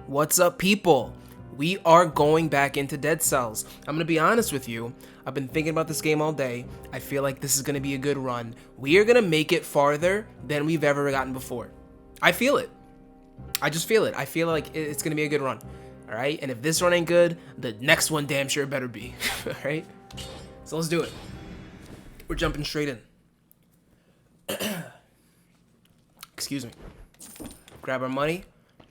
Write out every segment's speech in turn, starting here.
What's up, people? We are going back into Dead Cells. I'm gonna be honest with you. I've been thinking about this game all day. I feel like this is gonna be a good run. We are gonna make it farther than we've ever gotten before. I feel it. I just feel it. I feel like it's gonna be a good run. All right. And if this run ain't good, the next one damn sure better be. All right. So let's do it. We're jumping straight in. Excuse me. Grab our money.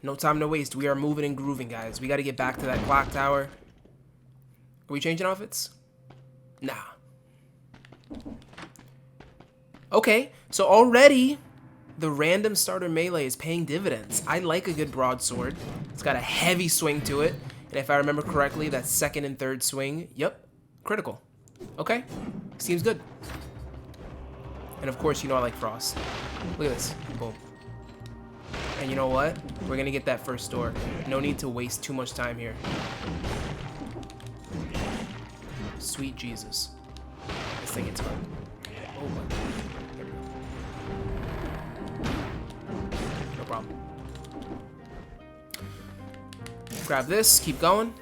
No time to waste. We are moving and grooving, guys. We got to get back to that clock tower. Are we changing outfits? Nah. Okay, so already the random starter melee is paying dividends. I like a good broadsword. It's got a heavy swing to it. And if I remember correctly, that second and third swing, yep, critical. Okay, seems good. And of course, you know I like frost. Look at this. Boom. And you know what? We're gonna get that first door. No need to waste too much time here. Sweet Jesus. This thing gets hard. Oh my God. No problem. Grab this, keep going.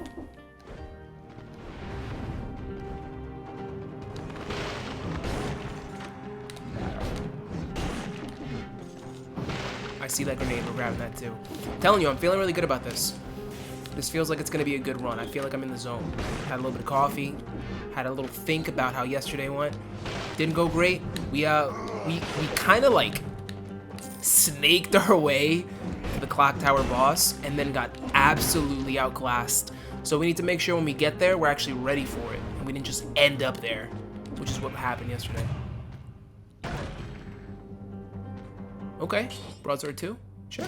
I see that grenade, we're grabbing that too. I'm telling you, I'm feeling really good about this. This feels like it's gonna be a good run. I feel like I'm in the zone. Had a little bit of coffee, had a little think about how yesterday went. Didn't go great. We kind of like snaked our way to the clock tower boss and then got absolutely outclassed. So we need to make sure when we get there, we're actually ready for it. And we didn't just end up there, which is what happened yesterday. Okay, broadsword 2, sure.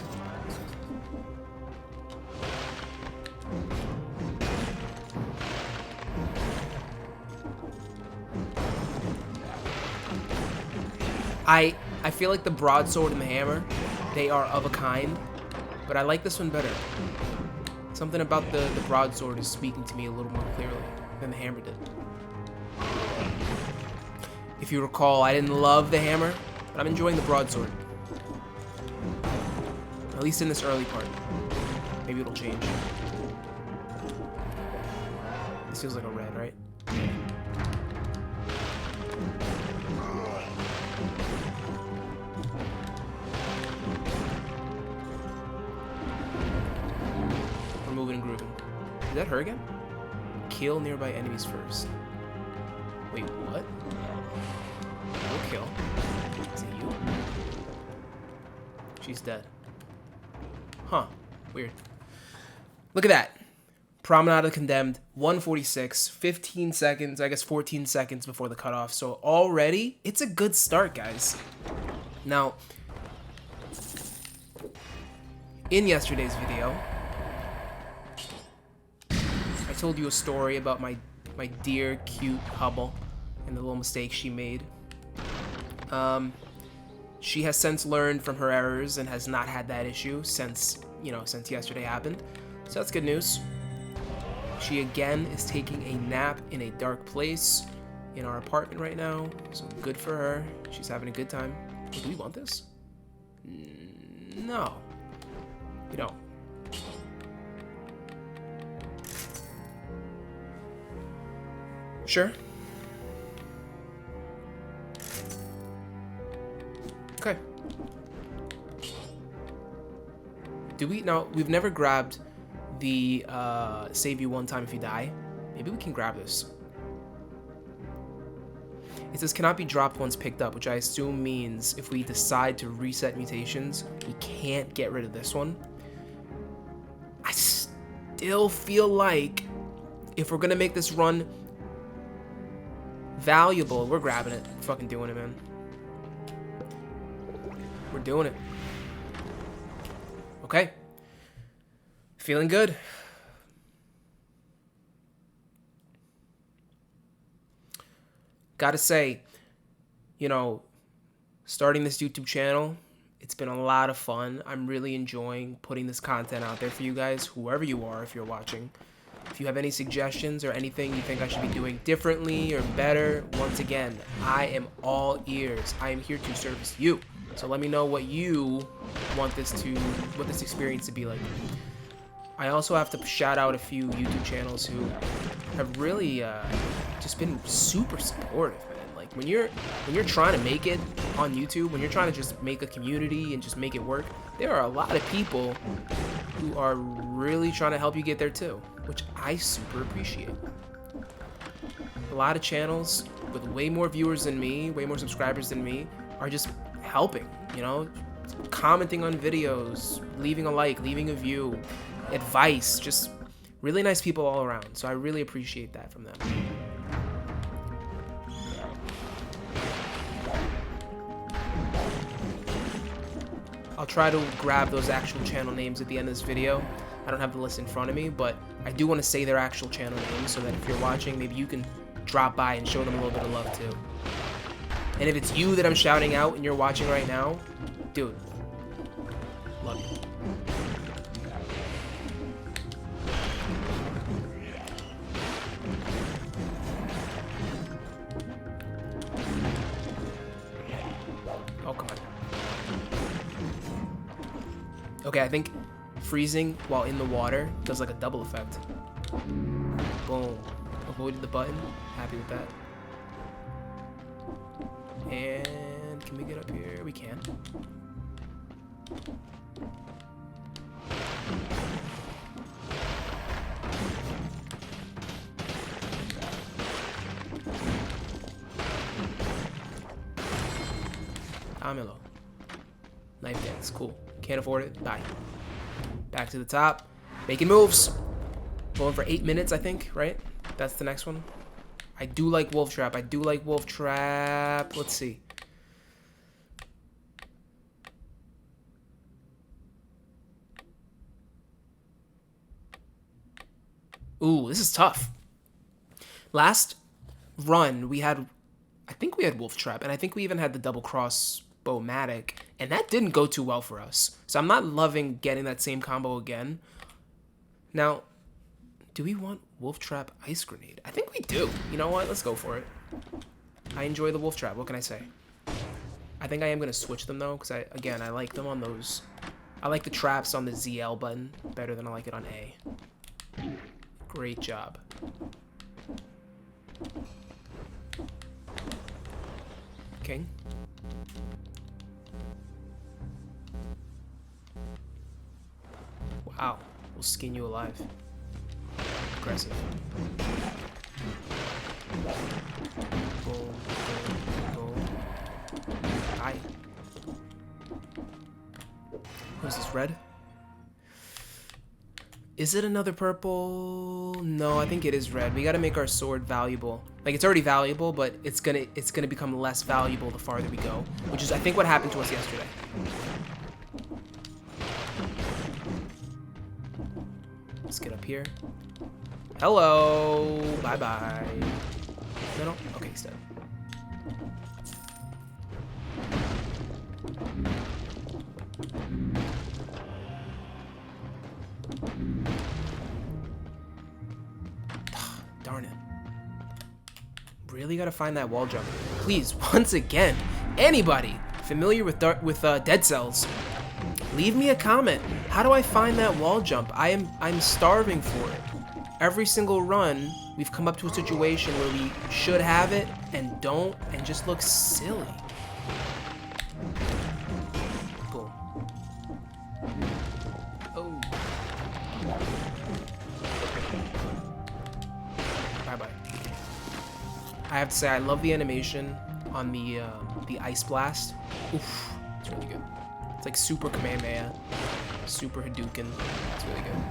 I feel like the broadsword and the hammer, they are of a kind, but I like this one better. Something about the broadsword is speaking to me a little more clearly than the hammer did. If you recall, I didn't love the hammer, but I'm enjoying the broadsword. At least in this early part. Maybe it'll change. This feels like a red, right? We're moving and grooving. Is that her again? Kill nearby enemies first. Wait, what? No kill. Is it you? She's dead. Huh. Weird. Look at that. Promenade of the Condemned, 146, 15 seconds, I guess 14 seconds before the cutoff. So already, it's a good start, guys. Now, in yesterday's video, I told you a story about my dear, cute Hubble and the little mistake she made. She has since learned from her errors and has not had that issue since yesterday happened. So that's good news. She again is taking a nap in a dark place in our apartment right now. So good for her. She's having a good time. Oh, do we want this? No. We don't. Sure. Okay. Do we? No, we've never grabbed the save you one time if you die. Maybe we can grab this. It says cannot be dropped once picked up, which I assume means if we decide to reset mutations, we can't get rid of this one. I still feel like if we're gonna make this run valuable, we're grabbing it. We're fucking doing it, man. We're doing it. Okay. Feeling good. Gotta say, starting this YouTube channel, it's been a lot of fun. I'm really enjoying putting this content out there for you guys, whoever you are, if you're watching. If you have any suggestions or anything you think I should be doing differently or better, once again, I am all ears. I am here to service you. So let me know what you want this experience to be like. I also have to shout out a few YouTube channels who have really just been super supportive, man. Like when you're trying to make it on YouTube, when you're trying to just make a community and just make it work, there are a lot of people who are really trying to help you get there too, which I super appreciate. A lot of channels with way more viewers than me, way more subscribers than me, are just helping, you know, commenting on videos, leaving a like, leaving a view, advice, just really nice people all around. So I really appreciate that from them. I'll try to grab those actual channel names at the end of this video. I don't have the list in front of me, but I do want to say their actual channel names so that if you're watching, maybe you can drop by and show them a little bit of love too. And if it's you that I'm shouting out and you're watching right now, dude, love you. Oh, come on. Okay, I think freezing while in the water does like a double effect. Boom. Avoided the button. Happy with that. And can we get up here? We can. Amelo. Knife dance. Cool. Can't afford it. Bye. Back to the top. Making moves. Going for 8 minutes, I think, right? That's the next one. I do like Wolf Trap. I do like Wolf Trap. Let's see. Ooh, this is tough. Last run, we had... I think we had Wolf Trap, and I think we even had the double crossbow-matic, and that didn't go too well for us. So I'm not loving getting that same combo again. Now, do we want Wolf Trap Ice Grenade? I think we do. You know what? Let's go for it. I enjoy the Wolf Trap. What can I say? I think I am going to switch them, though, because, again, I like them on those. I like the traps on the ZL button better than I like it on A. Great job. King. Wow. We'll skin you alive. Aggressive. Boom, boom, boom. Hi. Who's this, red? Is it another purple? No, I think it is red. We gotta make our sword valuable. Like, it's already valuable, but it's gonna become less valuable the farther we go, which is, I think, what happened to us yesterday. Let's get up here. Hello. Bye-bye. No, no. Okay, he's dead. Darn it. Really gotta find that wall jump. Please, once again, anybody familiar with Dead Cells, leave me a comment. How do I find that wall jump? I'm starving for it. Every single run, we've come up to a situation where we should have it and don't, and just look silly. Cool. Oh. Bye-bye. I have to say, I love the animation on the Ice Blast. Oof, it's really good. It's like super Kamehameha, super Hadouken. It's really good.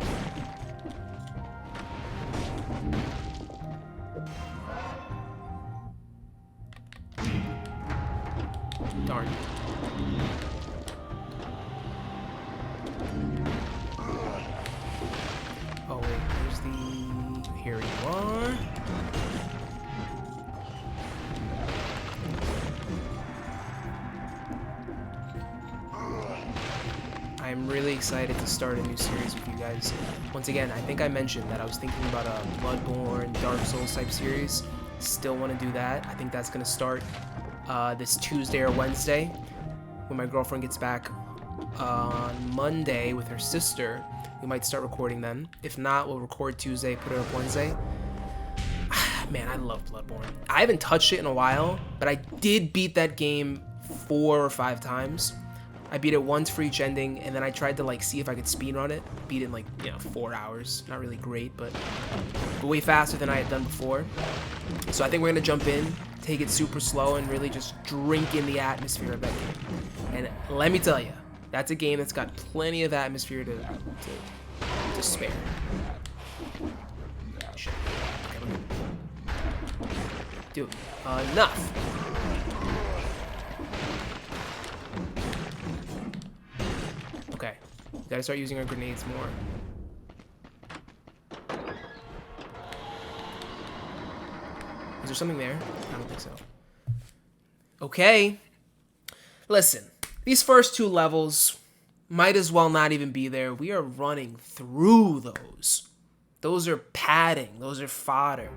Darn. Oh wait, where's the... Here you are. I'm really excited to start a new series with you guys. Once again, I think I mentioned that I was thinking about a Bloodborne, Dark Souls type series. Still want to do that. I think that's going to start this Tuesday or Wednesday when my girlfriend gets back on Monday with her sister. We might start recording then. If not, we'll record Tuesday, put it up Wednesday. Man, I love Bloodborne. I haven't touched it in a while, but I did beat that game 4 or 5 times. I beat it once for each ending, and then I tried to like see if I could speedrun it. Beat it in like, 4 hours. Not really great, but way faster than I had done before. So I think we're gonna jump in, take it super slow, and really just drink in the atmosphere of that game. And let me tell you, that's a game that's got plenty of atmosphere to spare. Shit. Okay, we're good. Dude, enough. Okay, we gotta start using our grenades more. Is there something there? I don't think so. Okay. Listen, these first 2 levels might as well not even be there. We are running through those. Those are padding. Those are fodder.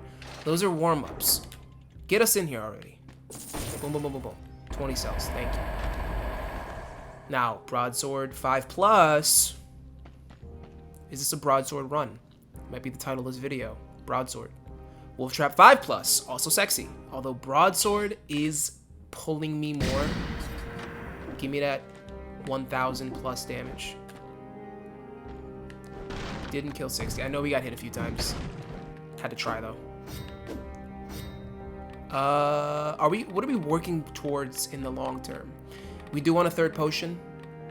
Those are warm-ups. Get us in here already. Boom, boom, boom, boom, boom. 20 cells. Thank you. Now, broadsword 5+. Is this a broadsword run? Might be the title of this video. Broadsword. Wolf Trap 5+. Also sexy. Although broadsword is pulling me more. Give me that 1,000 plus damage. Didn't kill 60. I know we got hit a few times. Had to try though. What are we working towards in the long term? We do want a 3rd potion.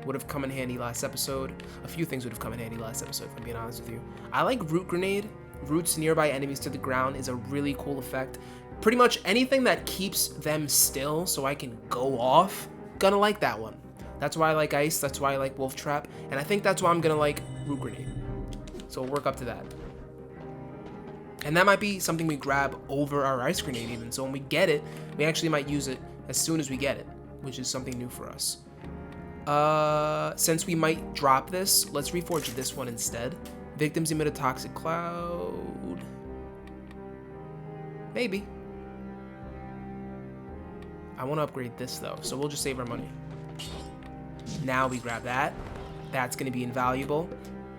Would have come in handy last episode. A few things would have come in handy last episode, if I'm being honest with you. I like root grenade. Roots nearby enemies to the ground is a really cool effect. Pretty much anything that keeps them still so I can go off, gonna like that one. That's why I like ice, that's why I like wolf trap, and I think that's why I'm gonna like root grenade. So we'll work up to that. And that might be something we grab over our ice grenade even, so when we get it, we actually might use it as soon as we get it, which is something new for us. Since we might drop this, let's reforge this one instead. Victims emit a toxic cloud. Maybe. I want to upgrade this though, so we'll just save our money. Now we grab that. That's going to be invaluable.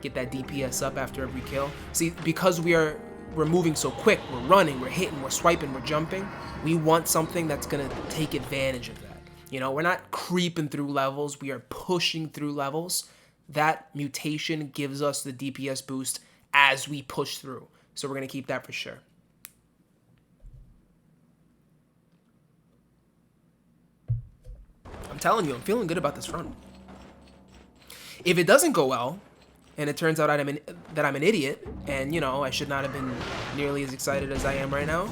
Get that DPS up after every kill. See, because we're moving so quick, we're running, we're hitting, we're swiping, we're jumping, we want something that's going to take advantage of that. You know, we're not creeping through levels, we are pushing through levels. That mutation gives us the DPS boost as we push through. So we're going to keep that for sure. I'm telling you, I'm feeling good about this run. If it doesn't go well, and it turns out that I'm an idiot, and, you know, I should not have been nearly as excited as I am right now,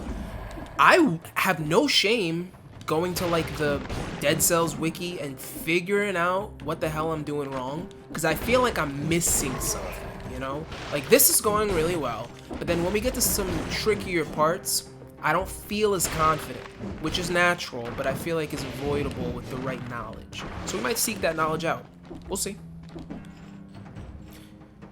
I have no shame going to, like, the Dead Cells wiki and figuring out what the hell I'm doing wrong, because I feel like I'm missing something, you know? Like, this is going really well, but then when we get to some trickier parts, I don't feel as confident, which is natural, but I feel like is avoidable with the right knowledge. So we might seek that knowledge out. We'll see.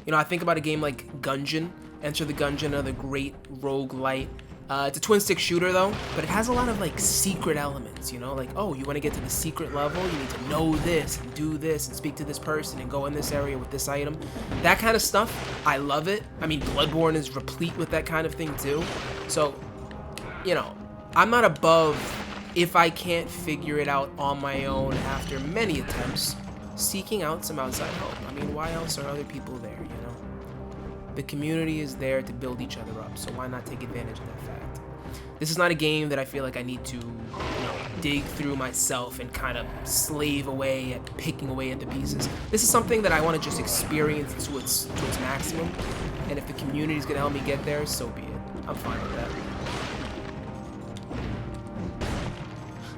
You know, I think about a game like Gungeon. Enter the Gungeon, another great rogue-lite. It's a twin-stick shooter, though, but it has a lot of, like, secret elements, you know? Like, oh, you want to get to the secret level? You need to know this and do this and speak to this person and go in this area with this item. That kind of stuff, I love it. I mean, Bloodborne is replete with that kind of thing, too. So, you know, I'm not above, if I can't figure it out on my own after many attempts, seeking out some outside help. I mean, why else are other people there, you know? The community is there to build each other up, so why not take advantage of that fact? This is not a game that I feel like I need to, you know, dig through myself and kind of slave away at picking away at the pieces. This is something that I want to just experience to its maximum, and if the community is going to help me get there, so be it. I'm fine with that.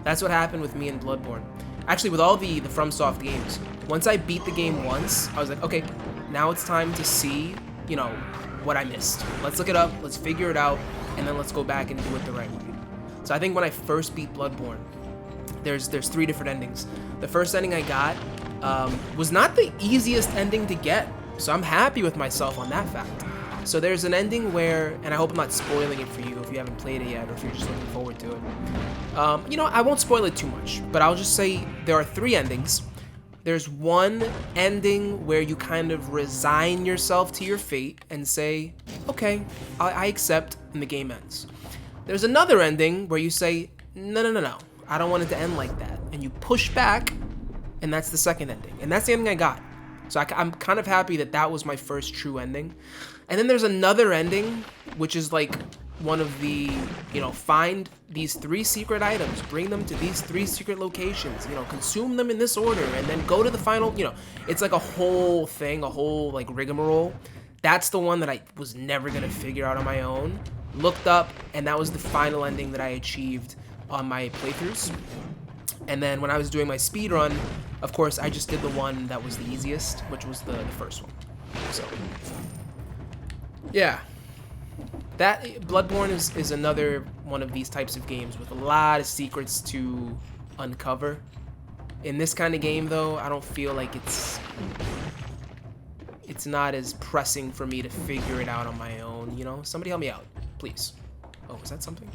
That's what happened with me in Bloodborne. Actually, with all the FromSoft games, once I beat the game once, I was like, okay, now it's time to see, you know, what I missed. Let's look it up, let's figure it out, and then let's go back and do it the right way. So I think when I first beat Bloodborne, there's 3 different endings. The first ending I got was not the easiest ending to get, so I'm happy with myself on that fact. So there's an ending where, and I hope I'm not spoiling it for you if you haven't played it yet or if you're just looking forward to it. You know, I won't spoil it too much, but I'll just say there are 3 endings. There's one ending where you kind of resign yourself to your fate and say, okay, I accept, and the game ends. There's another ending where you say, no, I don't want it to end like that. And you push back, and that's the second ending. And that's the ending I got. So I'm kind of happy that that was my first true ending. And then there's another ending, which is like one of the, you know, find these 3 secret items, bring them to these 3 secret locations, you know, consume them in this order, and then go to the final, you know, it's like a whole thing, a whole like rigmarole. That's the one that I was never gonna figure out on my own. Looked up, and that was the final ending that I achieved on my playthroughs. And then when I was doing my speed run, of course, I just did the one that was the easiest, which was the first one. So, yeah. That Bloodborne is another one of these types of games with a lot of secrets to uncover. In this kind of game, though, I don't feel like it's not as pressing for me to figure it out on my own, you know? Somebody help me out, please. Oh, is that something?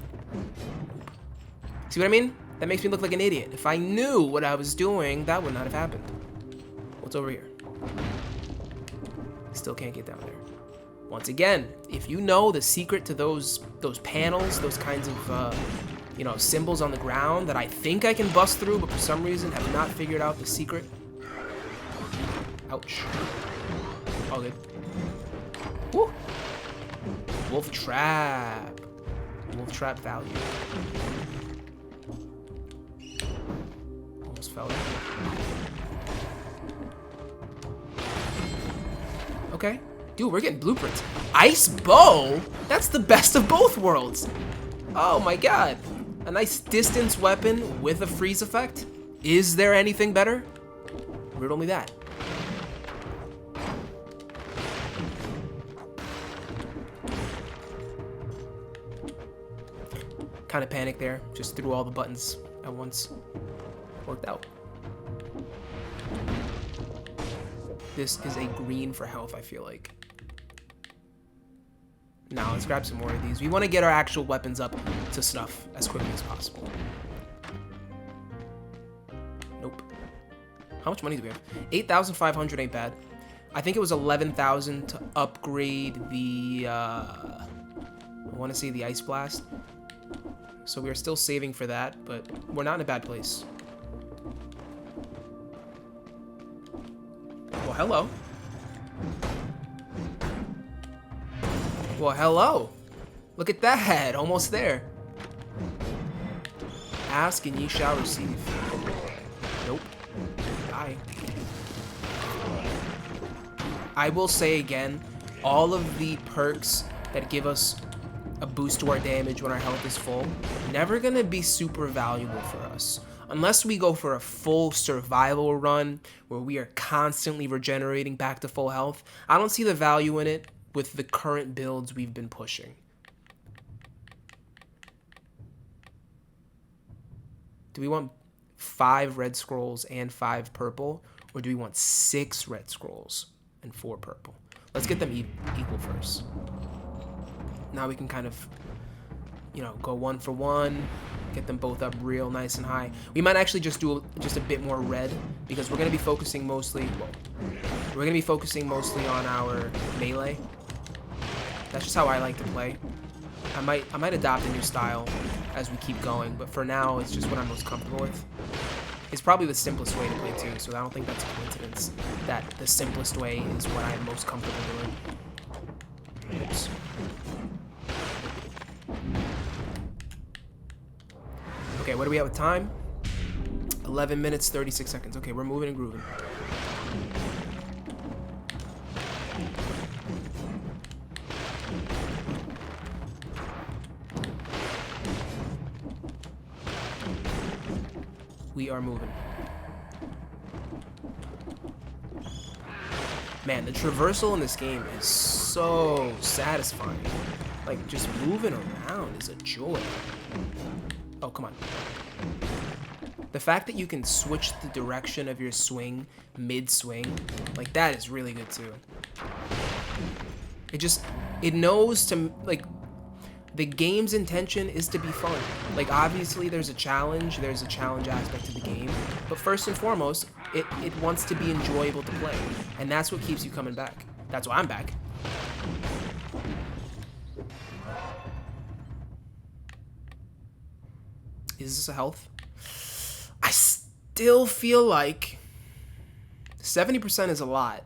See what I mean? That makes me look like an idiot. If I knew what I was doing, that would not have happened. What's over here? Still can't get down there. Once again, if you know the secret to those panels, those kinds of, you know, symbols on the ground that I think I can bust through, but for some reason have not figured out the secret. Ouch. All good. Woo! Wolf trap. Wolf trap value. Almost fell in. Okay. Dude, we're getting blueprints. Ice bow? That's the best of both worlds. Oh my god. A nice distance weapon with a freeze effect? Is there anything better? Riddle me that. Kind of panicked there. Just threw all the buttons at once. Worked out. This is a green for health, I feel like. Now, let's grab some more of these. We want to get our actual weapons up to snuff as quickly as possible. Nope. How much money do we have? 8,500 ain't bad. I think it was 11,000 to upgrade the, I want to say the Ice Blast. So we are still saving for that, but we're not in a bad place. Well, hello. Well, hello. Look at that. Almost there. Ask and ye shall receive. Nope. Die. I will say again, all of the perks that give us a boost to our damage when our health is full, never gonna be super valuable for us. Unless we go for a full survival run where we are constantly regenerating back to full health, I don't see the value in it with the current builds we've been pushing. Do we want 5 red scrolls and 5 purple, or do we want 6 red scrolls and 4 purple? Let's get them equal first. Now we can kind of, you know, go 1 for 1, get them both up real nice and high. We might actually just do just a bit more red, because we're going to be focusing mostly, we're going to be focusing mostly on our melee. That's just how I like to play. I might adopt a new style as we keep going, but for now, it's just what I'm most comfortable with. It's probably the simplest way to play too, so I don't think that's a coincidence that the simplest way is what I'm most comfortable doing. Oops. Okay, what are we at with time? 11 minutes, 36 seconds. Okay, we're moving and grooving. We are moving. Man, the traversal in this game is so satisfying. Like, just moving around is a joy. Oh, come on. The fact that you can switch the direction of your swing mid-swing, like, that is really good too. It knows to, like, the game's intention is to be fun. Like, obviously there's a challenge aspect to the game, but first and foremost, It wants to be enjoyable to play, and that's what keeps you coming back. That's why I'm back. Is this a health? I still feel like 70% is a lot.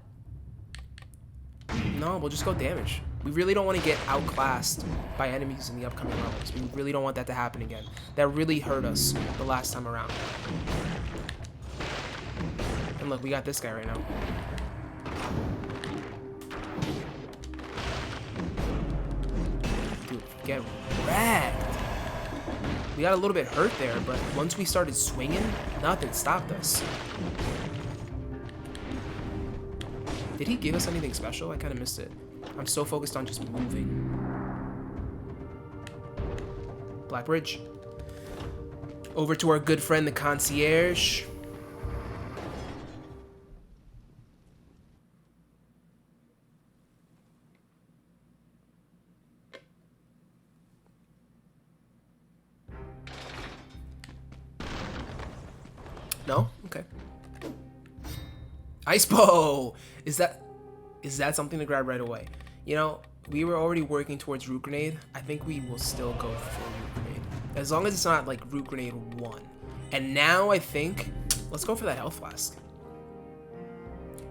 No, we'll just go damage. We really don't want to get outclassed by enemies in the upcoming levels. We really don't want that to happen again. That really hurt us the last time around. And look, we got this guy right now. Dude, get wrecked. We got a little bit hurt there, but once we started swinging, nothing stopped us. Did he give us anything special? I kind of missed it. I'm so focused on just moving. Black Bridge. Over to our good friend, the concierge. No? Okay. Ice bow! Is that something to grab right away? You know, we were already working towards root grenade. I think we will still go for root grenade. As long as it's not like root grenade 1. And now I think, let's go for that health flask.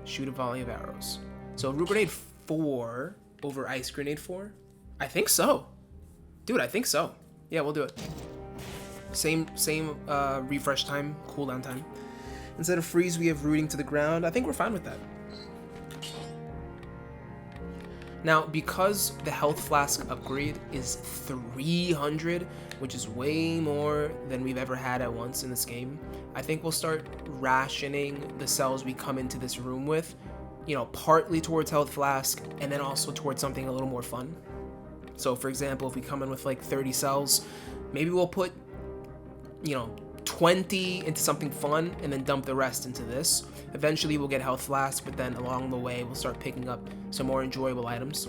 Shoot a volley of arrows. So root grenade 4 over ice grenade 4? I think so. Dude, I think so. Yeah, we'll do it. Same refresh time, cooldown time. Instead of freeze, we have rooting to the ground. I think we're fine with that. Now, because the health flask upgrade is 300, which is way more than we've ever had at once in this game, I think we'll start rationing the cells we come into this room with, you know, partly towards health flask and then also towards something a little more fun. So, for example, if we come in with like 30 cells, maybe we'll put, you know, 20 into something fun and then dump the rest into this. Eventually we'll get health flask, but then along the way we'll start picking up some more enjoyable items.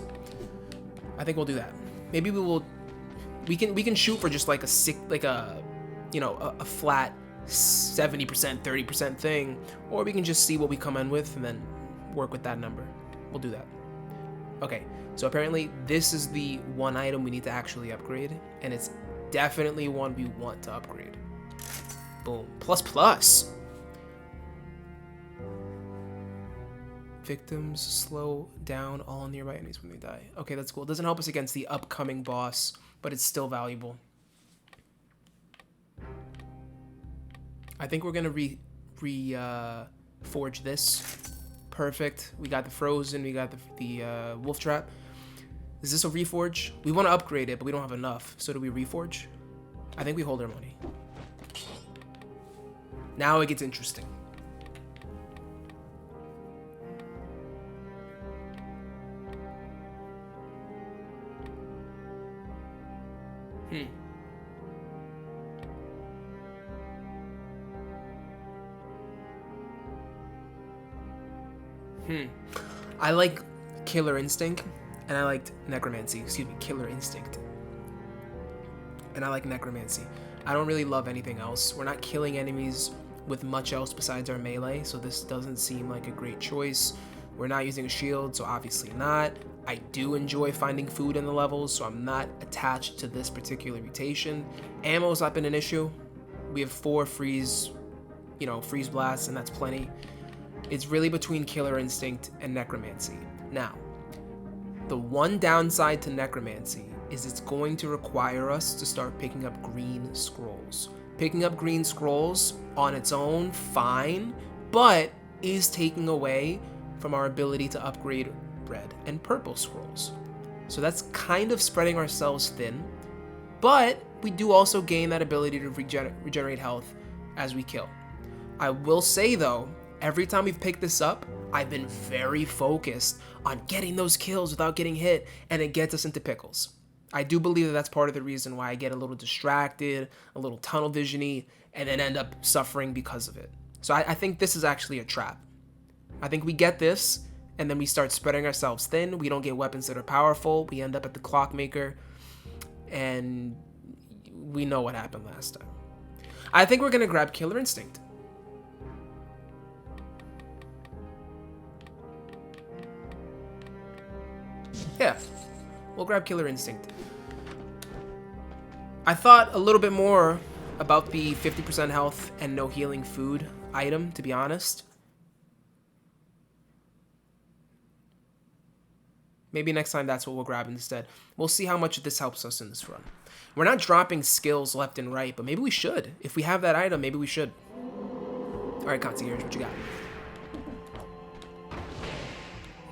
I think we'll do that. Maybe we can shoot for just like a flat 70%, 30% thing, or we can just see what we come in with and then work with that number. We'll do that. Okay, so apparently this is the one item we need to actually upgrade, and it's definitely one we want to upgrade. Boom. Plus. Victims slow down all nearby enemies when they die. Okay, that's cool. It doesn't help us against the upcoming boss, but it's still valuable. I think we're gonna forge this. Perfect. We got the frozen. We got the wolf trap. Is this a reforge? We want to upgrade it, but we don't have enough. So do we reforge? I think we hold our money. Now it gets interesting. I like Killer Instinct, and I liked Necromancy. Excuse me, Killer Instinct. And I like Necromancy. I don't really love anything else. We're not killing enemies with much else besides our melee, so this doesn't seem like a great choice. We're not using a shield, so obviously not. I do enjoy finding food in the levels, so I'm not attached to this particular mutation. Ammo's not been an issue. We have 4 freeze blasts, and that's plenty. It's really between Killer Instinct and Necromancy. Now, the one downside to Necromancy is it's going to require us to start picking up green scrolls. Picking up green scrolls on its own, fine, but is taking away from our ability to upgrade red and purple scrolls. So that's kind of spreading ourselves thin, but we do also gain that ability to regenerate health as we kill. I will say though, every time we've picked this up, I've been very focused on getting those kills without getting hit, and it gets us into pickles. I do believe that that's part of the reason why I get a little distracted, a little tunnel vision-y, and then end up suffering because of it. So I think this is actually a trap. I think we get this, and then we start spreading ourselves thin. We don't get weapons that are powerful. We end up at the Clockmaker, and we know what happened last time. I think we're going to grab Killer Instinct. We'll grab Killer Instinct. I thought a little bit more about the 50% health and no healing food item, to be honest. Maybe next time that's what we'll grab instead. We'll see how much this helps us in this run. We're not dropping skills left and right, but maybe we should. If we have that item, maybe we should. All right, Concierge, what you got?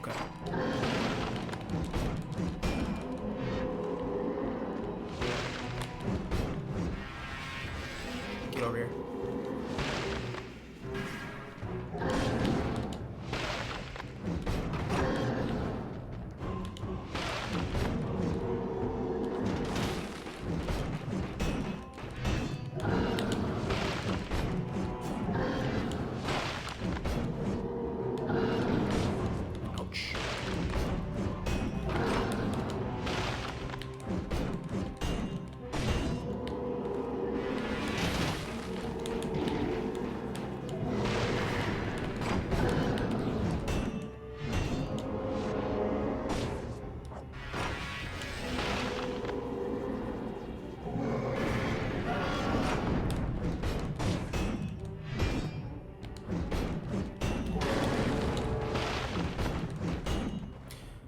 Okay. Get over here.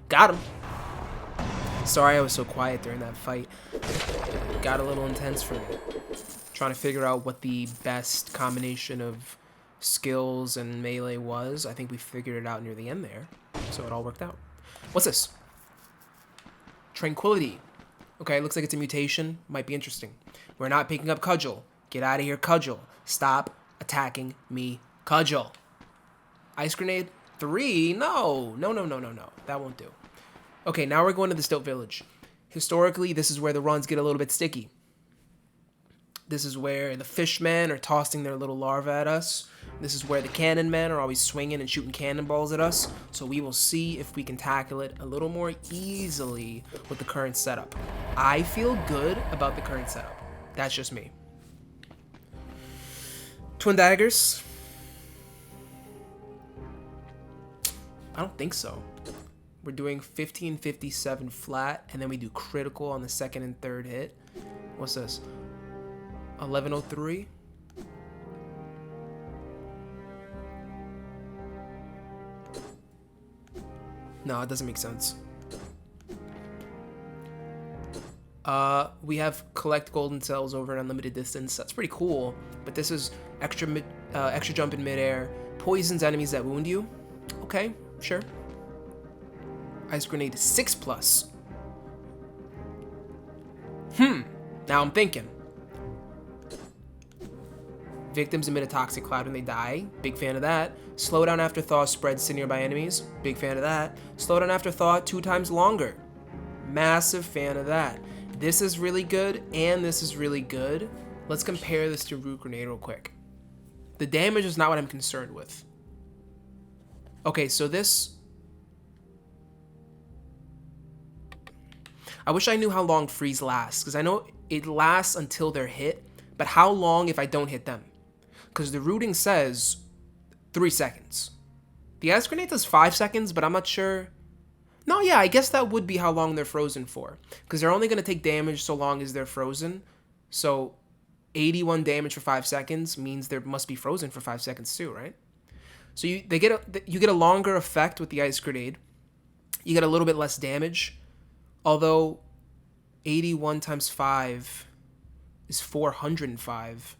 Got him. Sorry I was so quiet during that fight. It got a little intense for me. Trying to figure out what the best combination of skills and melee was. I think we figured it out near the end there. So it all worked out. What's this? Tranquility. Okay, looks like it's a mutation. Might be interesting. We're not picking up Cudgel. Get out of here, Cudgel. Stop attacking me, Cudgel. Ice Grenade? 3? No. No. That won't do. Okay, now we're going to the Stilt Village. Historically, this is where the runs get a little bit sticky. This is where the fishmen are tossing their little larvae at us. This is where the cannon men are always swinging and shooting cannonballs at us. So we will see if we can tackle it a little more easily with the current setup. I feel good about the current setup. That's just me. Twin Daggers. I don't think so. We're doing 1557 flat, and then we do critical on the second and third hit. What's this? 1103? No, it doesn't make sense. We have collect golden cells over an unlimited distance. That's pretty cool, but this is extra jump in midair. Poisons enemies that wound you. Okay, sure. Ice Grenade 6+. Now I'm thinking. Victims emit a toxic cloud when they die. Big fan of that. Slowdown after thaw spreads to nearby enemies. Big fan of that. Slowdown after thaw 2 times longer. Massive fan of that. This is really good, and this is really good. Let's compare this to Root Grenade real quick. The damage is not what I'm concerned with. Okay, so this... I wish I knew how long freeze lasts, because I know it lasts until they're hit, but how long if I don't hit them? Because the routing says 3 seconds. The Ice Grenade does 5 seconds, but I'm not sure. No, yeah, I guess that would be how long they're frozen for, because they're only going to take damage so long as they're frozen. So 81 damage for 5 seconds means they must be frozen for 5 seconds too, right? So you get a longer effect with the Ice Grenade. You get a little bit less damage. Although 81 times 5 is 405,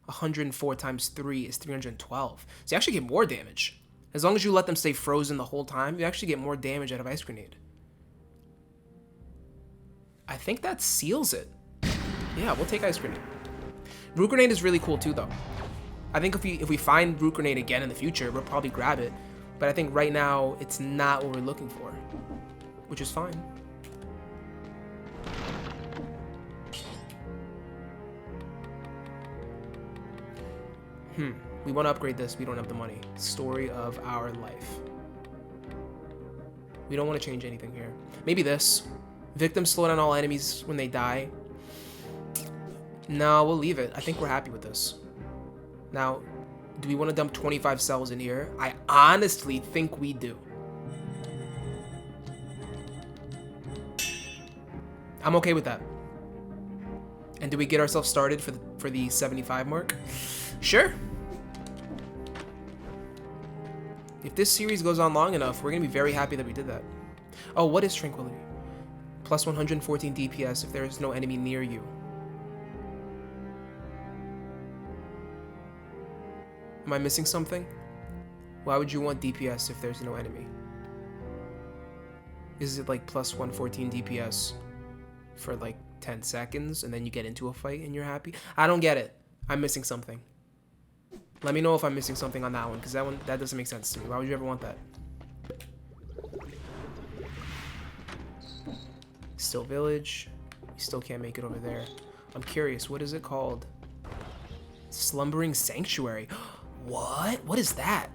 104 times 3 is 312. So you actually get more damage. As long as you let them stay frozen the whole time, you actually get more damage out of Ice Grenade. I think that seals it. Yeah, we'll take Ice Grenade. Root Grenade is really cool too, though. I think if we find Root Grenade again in the future, we'll probably grab it. But I think right now, it's not what we're looking for, which is fine. We want to upgrade this. We don't have the money. Story of our life. We don't want to change anything here. Maybe this. Victims slow down all enemies when they die. No, we'll leave it. I think we're happy with this. Now, do we want to dump 25 cells in here? I honestly think we do. I'm okay with that. And do we get ourselves started for the 75 mark? Sure. If this series goes on long enough, we're gonna be very happy that we did that. Oh, what is tranquility? Plus 114 DPS if there is no enemy near you. Am I missing something? Why would you want DPS if there's no enemy? Is it like plus 114 DPS for like 10 seconds and then you get into a fight and you're happy? I don't get it. I'm missing something. Let me know if I'm missing something on that one, because that doesn't make sense to me. Why would you ever want that? Still village. You still can't make it over there. I'm curious, what is it called? Slumbering Sanctuary. What? What is that?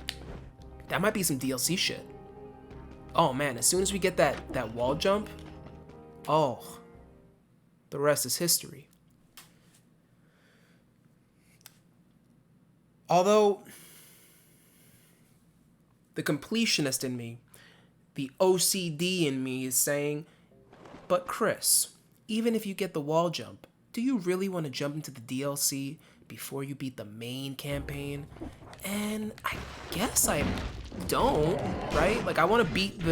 That might be some DLC shit. Oh man, as soon as we get that wall jump, oh, the rest is history. Although, the completionist in me, the OCD in me is saying, but Chris, even if you get the wall jump, do you really want to jump into the DLC before you beat the main campaign? And I guess I don't, right? Like, I want to beat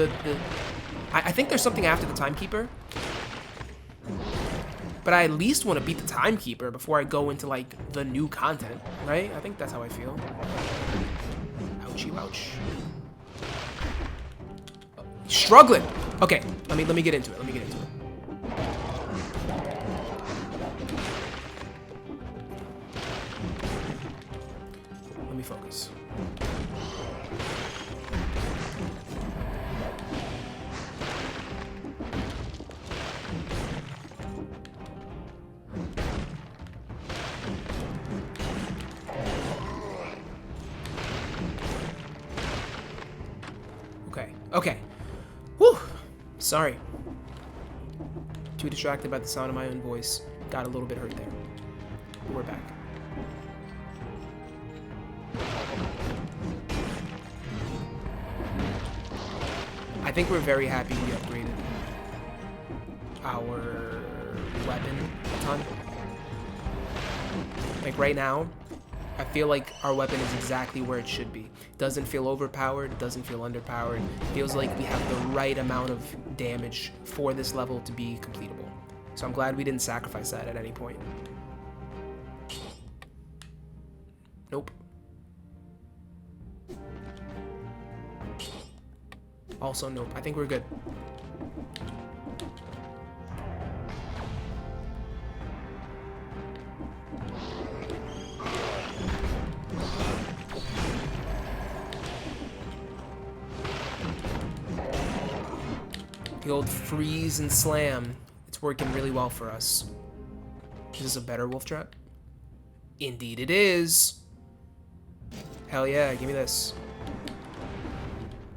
I think there's something after the Timekeeper. But I at least want to beat the Timekeeper before I go into, like, the new content, right? I think that's how I feel. Ouchie, ouch. Oh, struggling! Okay, let me get into it. Let me get into it. Let me focus. Okay. Whew. Sorry. Too distracted by the sound of my own voice. Got a little bit hurt there. But we're back. I think we're very happy we upgraded our weapon a ton. Like right now, I feel like our weapon is exactly where it should be. Doesn't feel overpowered, doesn't feel underpowered. Feels like we have the right amount of damage for this level to be completable. So I'm glad we didn't sacrifice that at any point. Nope. Also nope. I think we're good. The old freeze and slam. It's working really well for us. Is this a better wolf trap? Indeed it is. Hell yeah, give me this.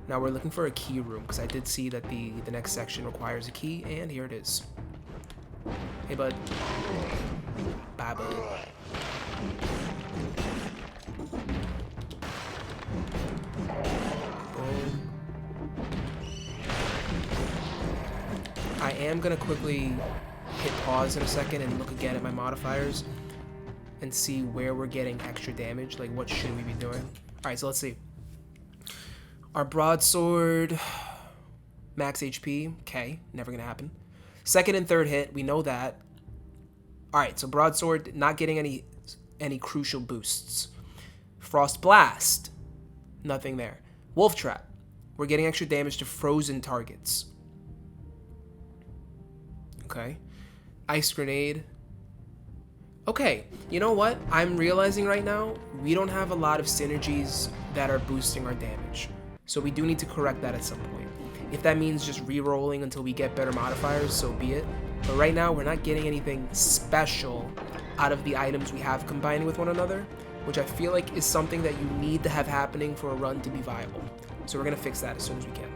Now we're looking for a key room, because I did see that the next section requires a key, and here it is. Hey bud. Bye bud. I am gonna quickly hit pause in a second and look again at my modifiers and see where we're getting extra damage, like what should we be doing. Alright, so let's see. Our broadsword, max HP, okay, never gonna happen. Second and third hit, we know that. Alright, so broadsword, not getting any crucial boosts. Frost blast, nothing there. Wolf trap, we're getting extra damage to frozen targets. Okay. Ice grenade. Okay, you know what? I'm realizing right now, we don't have a lot of synergies that are boosting our damage. So we do need to correct that at some point. If that means just re-rolling until we get better modifiers, so be it. But right now, we're not getting anything special out of the items we have combining with one another, which I feel like is something that you need to have happening for a run to be viable. So we're gonna fix that as soon as we can.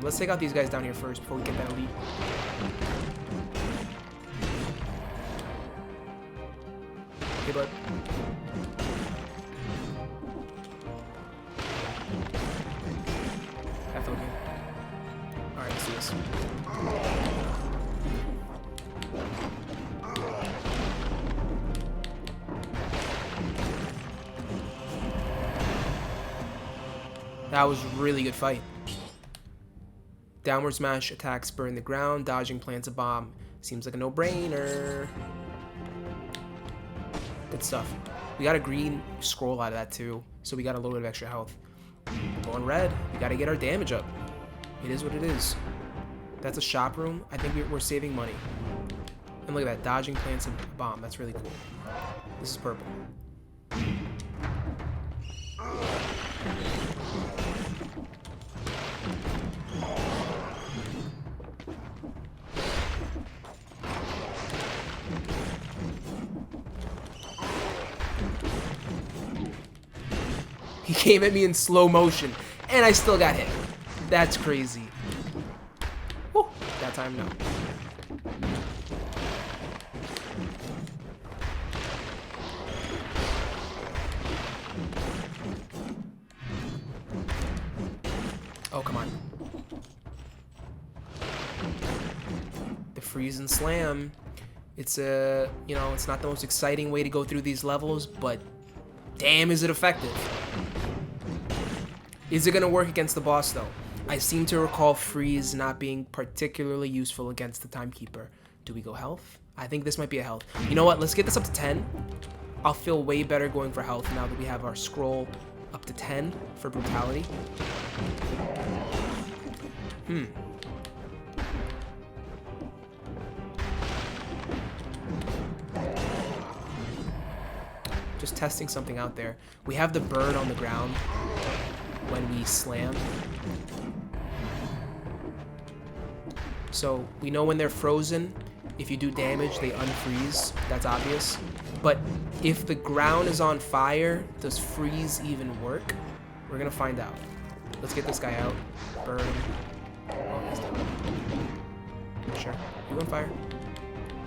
Let's take out these guys down here first before we get that elite. Hey, bud. That was a really good fight. Downward smash attacks burn the ground. Dodging plants a bomb. Seems like a no-brainer. Good stuff. We got a green scroll out of that too, so we got a little bit of extra health. Going red. We got to get our damage up. It is what it is. That's a shop room. I think we're saving money. And look at that. Dodging plants a bomb. That's really cool. This is purple. He came at me in slow motion, and I still got hit. That's crazy. Woo, that time, no. Oh, come on. The freeze and slam. It's a, you know, it's not the most exciting way to go through these levels, but damn, is it effective. Is it going to work against the boss, though? I seem to recall freeze not being particularly useful against the timekeeper. Do we go health? I think this might be a health. You know what? Let's get this up to 10. I'll feel way better going for health now that we have our scroll up to 10 for brutality. Just testing something out there. We have the bird on the ground when we slam. So we know when they're frozen, if you do damage, they unfreeze. That's obvious. But if the ground is on fire, does freeze even work? We're gonna find out. Let's get this guy out. Burn him. Oh, he's dead. Sure. You on fire?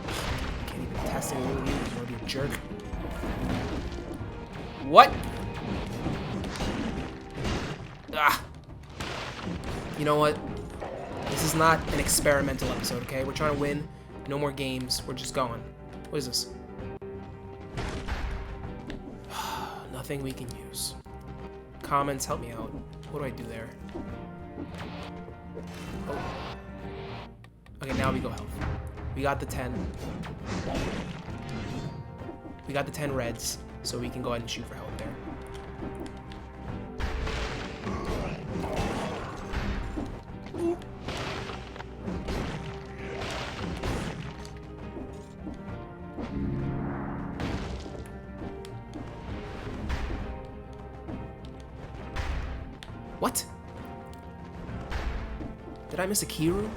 I can't even test it with you. You wanna be a jerk? What? Ah. You know what? This is not an experimental episode, okay? We're trying to win. No more games. We're just going. What is this? Nothing we can use. Comments, help me out. What do I do there? Oh. Okay, now we go health. We got the 10. We got the 10 reds, so we can go ahead and shoot for health there. What? Did I miss a key room?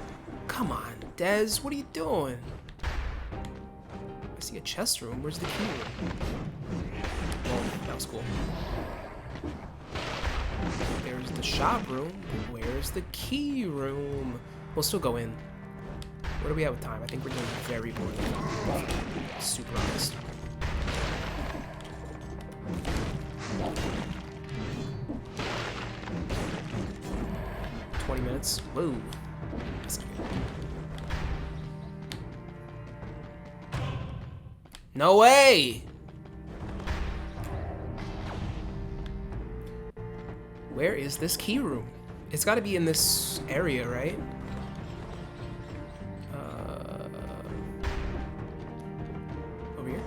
Come on, Dez, what are you doing? I see a chest room. Where's the key room? Well, that was cool. There's the shop room. Where's the key room? We'll still go in. What do we have with time? I think we're doing very poorly. Super honest. Minutes. Whoa. That's not good. No way! Where is this key room? It's got to be in this area, right? Over here?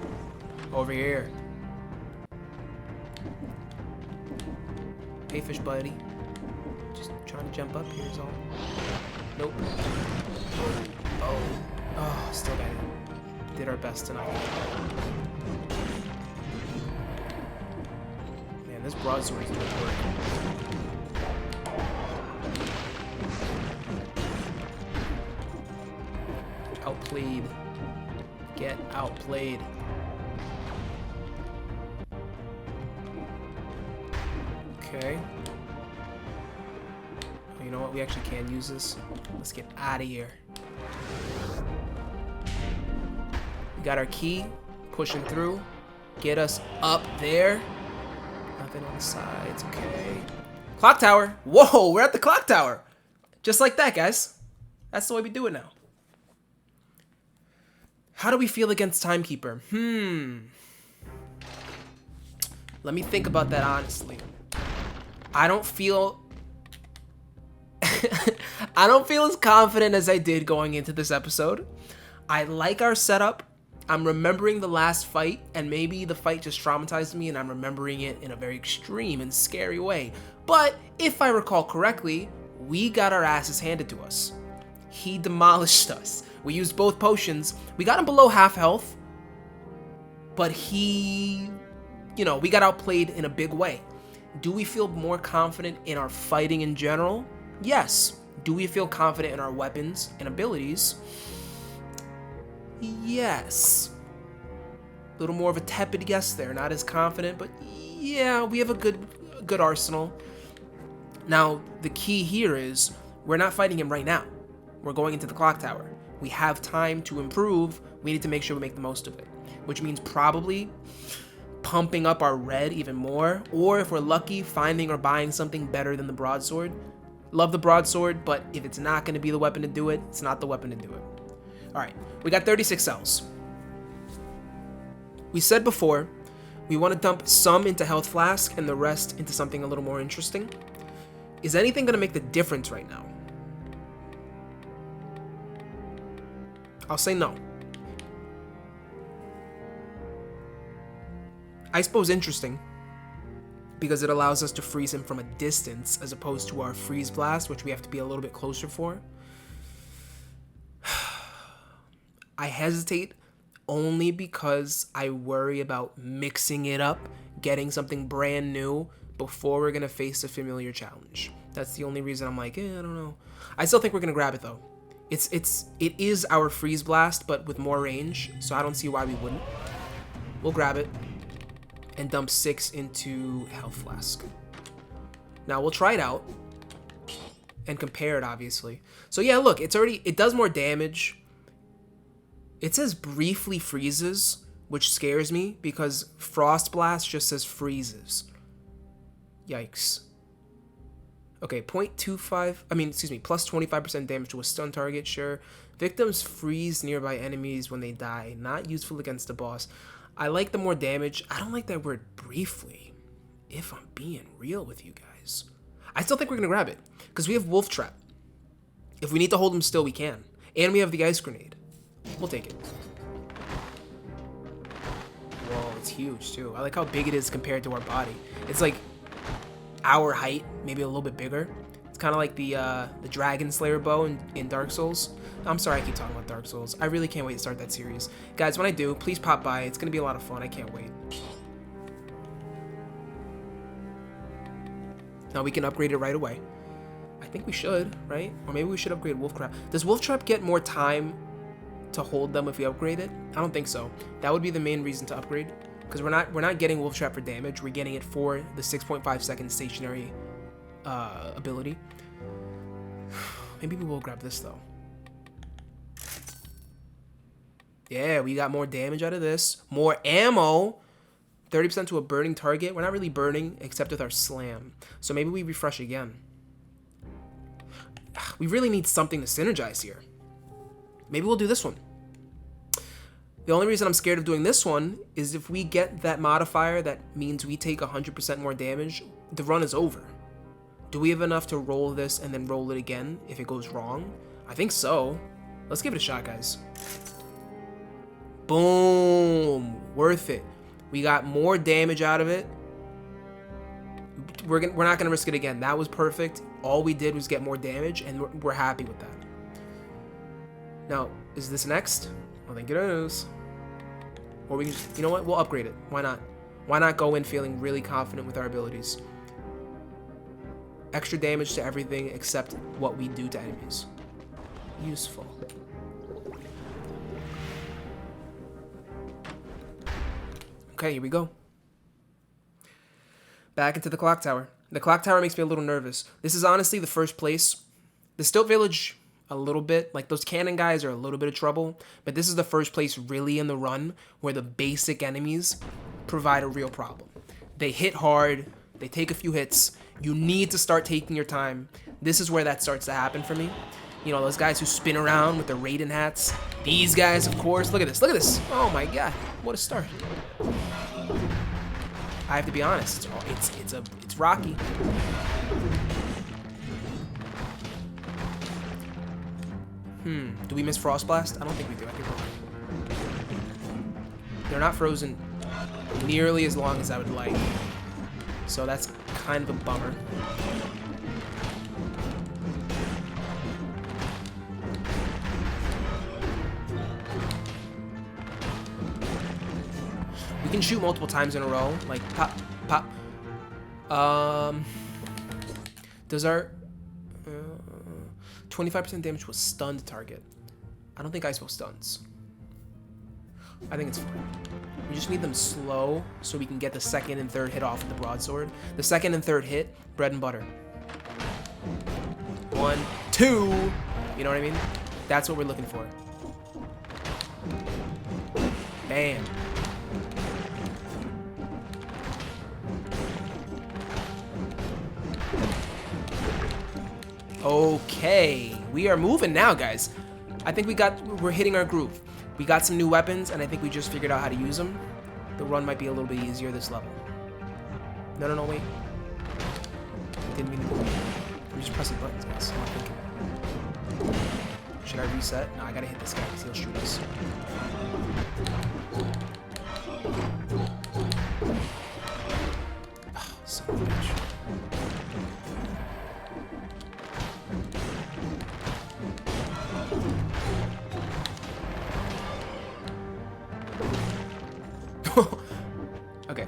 Over here. Hey, fish buddy. Just trying to jump up here is all. Nope. Oh, still got it. Did our best tonight. Man, this broadsword is good work. Outplayed. Get outplayed. Okay. You know what? We actually can use this. Let's get out of here. We got our key. Pushing through. Get us up there. Nothing on the sides. Okay. Clock tower. Whoa, we're at the clock tower. Just like that, guys. That's the way we do it now. How do we feel against Timekeeper? Let me think about that honestly. I don't feel I don't feel as confident as I did going into this episode. I like our setup. I'm remembering the last fight, and maybe the fight just traumatized me and I'm remembering it in a very extreme and scary way. But if I recall correctly, we got our asses handed to us. He demolished us. We used both potions. We got him below half health, but we got outplayed in a big way. Do we feel more confident in our fighting in general? Yes. Do we feel confident in our weapons and abilities? Yes. A little more of a tepid yes there. Not as confident, but yeah, we have a good arsenal. Now, the key here is we're not fighting him right now. We're going into the clock tower. We have time to improve. We need to make sure we make the most of it, which means probably pumping up our red even more, or if we're lucky, finding or buying something better than the broadsword. Love the broadsword, but if it's not going to be the weapon to do it, it's not the weapon to do it. All right, we got 36 cells. We said before, we want to dump some into health flask and the rest into something a little more interesting. Is anything going to make the difference right now? I'll say no. I suppose interesting, because it allows us to freeze him from a distance as opposed to our freeze blast, which we have to be a little bit closer for. I hesitate only because I worry about mixing it up, getting something brand new before we're going to face a familiar challenge. That's the only reason I'm like, I don't know. I still think we're going to grab it though. It is our freeze blast, but with more range, so I don't see why we wouldn't. We'll grab it and dump 6 into health flask. Now we'll try it out and compare it, obviously. So yeah, look, it does more damage. It says briefly freezes, which scares me because Frost Blast just says freezes. Yikes. Okay, plus 25% damage to a stun target, sure. Victims freeze nearby enemies when they die. Not useful against the boss. I like the more damage. I don't like that word briefly, if I'm being real with you guys. I still think we're going to grab it, because we have Wolf Trap. If we need to hold him still, we can. And we have the Ice Grenade. We'll take it. Whoa, it's huge, too. I like how big it is compared to our body. It's like our height, maybe a little bit bigger. It's kind of like the Dragon Slayer bow in Dark Souls. I'm sorry I keep talking about Dark Souls. I really can't wait to start that series. Guys, when I do, please pop by. It's going to be a lot of fun. I can't wait. Now we can upgrade it right away. I think we should, right? Or maybe we should upgrade Wolf Trap. Does Wolf Trap get more time to hold them if we upgrade it? I don't think so. That would be the main reason to upgrade. Because we're not getting Wolf Trap for damage. We're getting it for the 6.5 second stationary ability. Maybe we will grab this though. Yeah, we got more damage out of this. More ammo. 30% to a burning target. We're not really burning except with our slam. So maybe we refresh again. We really need something to synergize here. Maybe we'll do this one. The only reason I'm scared of doing this one is if we get that modifier that means we take 100% more damage, the run is over. Do we have enough to roll this and then roll it again if it goes wrong? I think so. Let's give it a shot, guys. Boom. Worth it. We got more damage out of it. We're not going to risk it again. That was perfect. All we did was get more damage, and we're happy with that. Now, is this next? I think it is. Or we can just, you know what? We'll upgrade it. Why not? Why not go in feeling really confident with our abilities? Extra damage to everything except what we do to enemies. Useful. Okay, here we go. Back into the clock tower. The clock tower makes me a little nervous. This is honestly the first place. The Stilt Village, a little bit. Like, those cannon guys are a little bit of trouble. But this is the first place really in the run where the basic enemies provide a real problem. They hit hard. They take a few hits. You need to start taking your time. This is where that starts to happen for me. You know, those guys who spin around with their Raiden hats. These guys, of course. Look at this. Look at this. Oh, my God. What a start. I have to be honest. It's rocky. Do we miss Frost Blast? I don't think we do. I think we're okay. They're not frozen nearly as long as I would like. So that's kind of a bummer. We can shoot multiple times in a row, like pop, pop. Does our 25% damage was stunned target? I don't think ice will stuns. I think it's fine. We just need them slow so we can get the second and third hit off with the broadsword. The second and third hit, bread and butter. 1, 2. You know what I mean? That's what we're looking for. Bam. Okay, we are moving now, guys. I think we're hitting our groove. We got some new weapons, and I think we just figured out how to use them. The run might be a little bit easier this level. No, wait. Didn't mean to go. I'm just pressing buttons, guys. I'm not thinking. Should I reset? No, I gotta hit this guy because he'll shoot us. Oh, son of a bitch. Okay.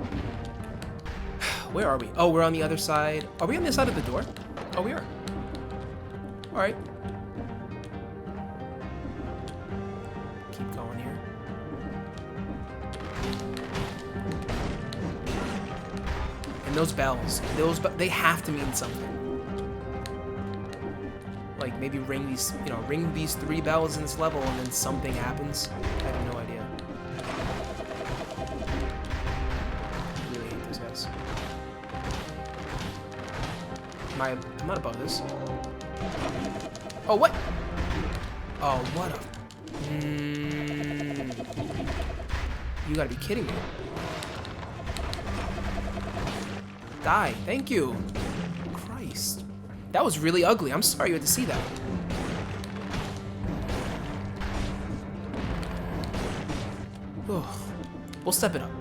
Where are we? Oh, we're on the other side. Are we on the other side of the door? Oh, we are. Alright. Keep going here. And those bells. They have to mean something. Like, maybe ring these, ring these 3 bells in this level and then something happens. I have no idea. I'm not above this. Oh, what? Oh, what a... You gotta be kidding me. Die. Thank you. Christ. That was really ugly. I'm sorry you had to see that. Ugh. We'll step it up.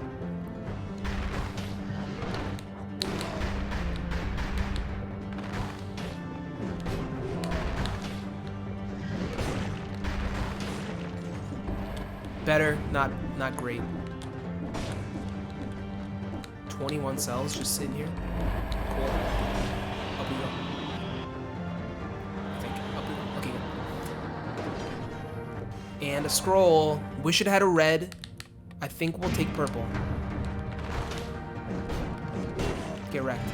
Better, not great. 21 cells just sitting here. Cool. Up we go. I think. Up we go. Okay, good. And a scroll. Wish it had a red. I think we'll take purple. Get wrecked.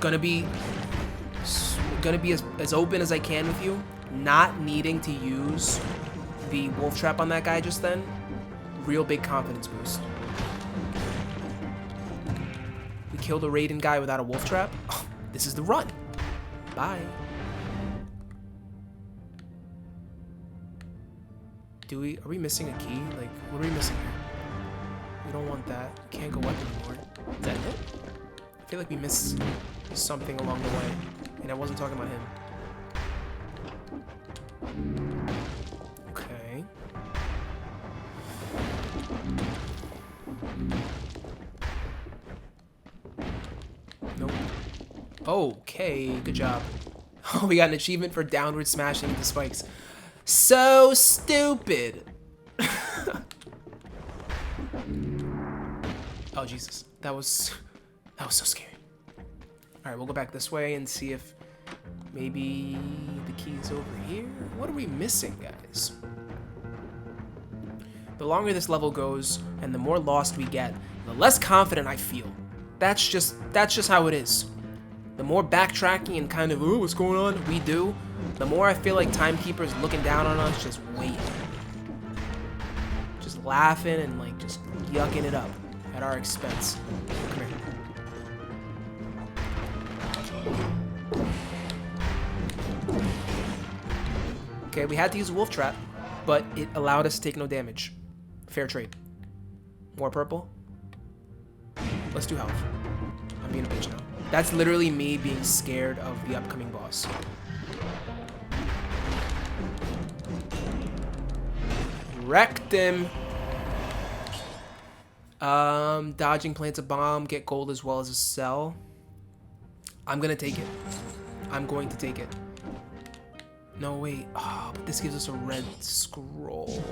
Gonna be as open as I can with you, not needing to use the wolf trap on that guy just then. Real big confidence boost. We killed a Raiden guy without a wolf trap. Oh, this is the run. Bye. Are we missing a key? Like, what are we missing here? We don't want that. Can't go up anymore. Is that it? I feel like we missed something along the way. And I wasn't talking about him. Okay. Nope. Okay, good job. Oh, we got an achievement for downward smashing into spikes. So stupid. Oh, Jesus. That was so scary. Alright, we'll go back this way and see if maybe the key's over here. What are we missing, guys? The longer this level goes and the more lost we get, the less confident I feel. That's just how it is. The more backtracking and kind of, ooh, what's going on, we do, the more I feel like Timekeeper's looking down on us, just waiting. Just laughing and like just yucking it up at our expense. Come here. Okay, we had to use a wolf trap, but it allowed us to take no damage. Fair trade. More purple. Let's do health. I'm being a bitch now. That's literally me being scared of the upcoming boss. Wrecked him. Dodging plants a bomb, get gold as well as a cell. I'm gonna take it. I'm going to take it. No, wait. Oh, but this gives us a red scroll.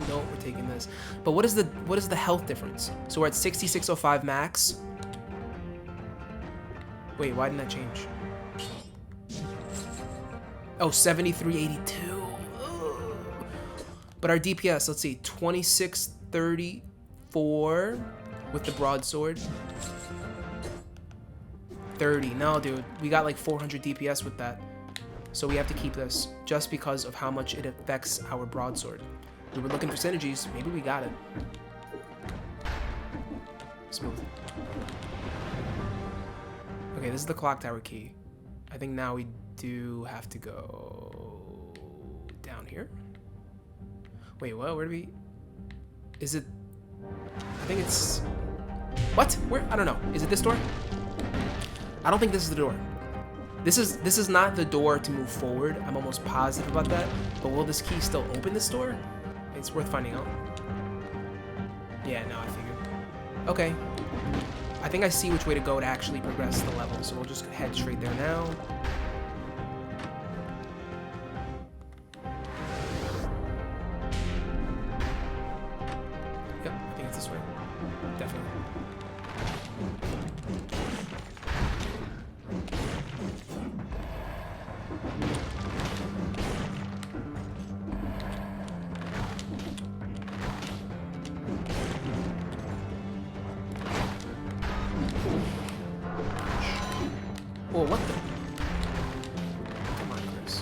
No, we're taking this. But what is the health difference? So we're at 6605 max. Wait, why didn't that change? Oh, 7382. But our DPS, let's see, 2634 with the broadsword. 30. No, dude, we got like 400 DPS with that. So we have to keep this just because of how much it affects our broadsword. We were looking for synergies. Maybe we got it. Smooth. Okay, this is the clock tower key. I think now we do have to go down here. Wait, what? Where do we... Is it... I think it's... What? Where? I don't know. Is it this door? I don't think this is the door. This is not the door to move forward. I'm almost positive about that. But will this key still open this door? It's worth finding out. Yeah, no, I figured. Okay. I think I see which way to go to actually progress the level, so we'll just head straight there now. Yep, I think it's this way. Definitely. Whoa, what the? Come on, Chris.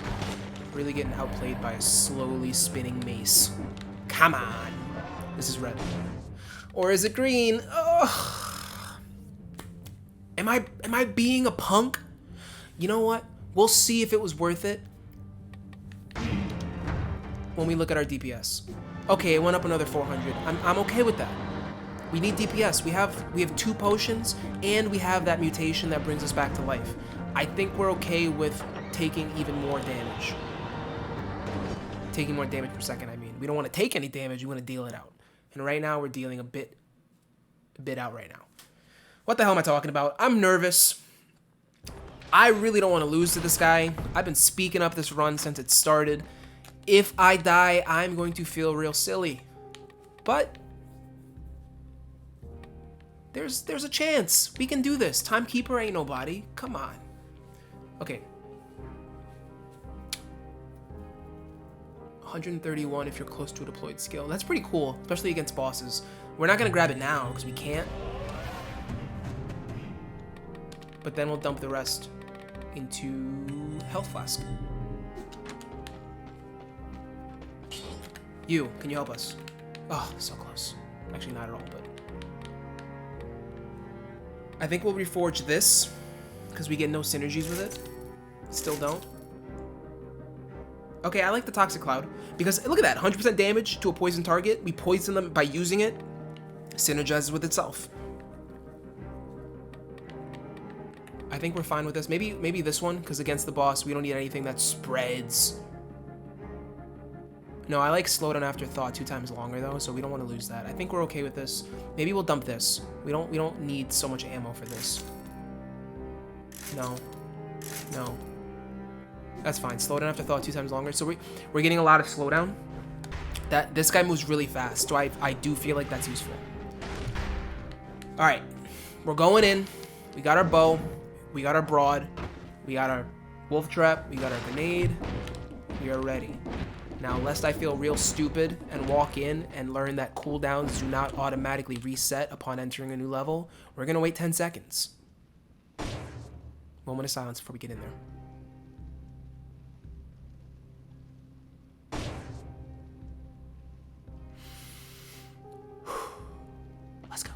Really getting outplayed by a slowly spinning mace. Come on. This is red. Or is it green? Ugh. Am I being a punk? You know what? We'll see if it was worth it when we look at our DPS. Okay, it went up another 400. I'm okay with that. We need DPS. We have 2 potions, and we have that mutation that brings us back to life. I think we're okay with taking even more damage. Taking more damage per second, I mean. We don't want to take any damage, we want to deal it out. And right now, we're dealing a bit out right now. What the hell am I talking about? I'm nervous. I really don't want to lose to this guy. I've been speaking up this run since it started. If I die, I'm going to feel real silly. But there's a chance. We can do this. Timekeeper ain't nobody. Come on. Okay. 131 if you're close to a deployed skill. That's pretty cool, especially against bosses. We're not going to grab it now because we can't. But then we'll dump the rest into health flask. You, can you help us? Oh, so close. Actually, not at all, but... I think we'll reforge this, because we get no synergies with it. Still don't. Okay, I like the Toxic Cloud, because look at that, 100% damage to a poison target. We poison them by using it. Synergizes with itself. I think we're fine with this. Maybe this one, because against the boss, we don't need anything that spreads. No, I like slowdown after thought 2 times longer though, so we don't want to lose that. I think we're okay with this. Maybe we'll dump this. We don't need so much ammo for this. No. No. That's fine. Slowdown after thought 2 times longer. So we're getting a lot of slowdown. This guy moves really fast, so I do feel like that's useful. Alright. We're going in. We got our bow. We got our broad. We got our wolf trap. We got our grenade. We are ready. Now, lest I feel real stupid and walk in and learn that cooldowns do not automatically reset upon entering a new level, we're going to wait 10 seconds. Moment of silence before we get in there. Let's go.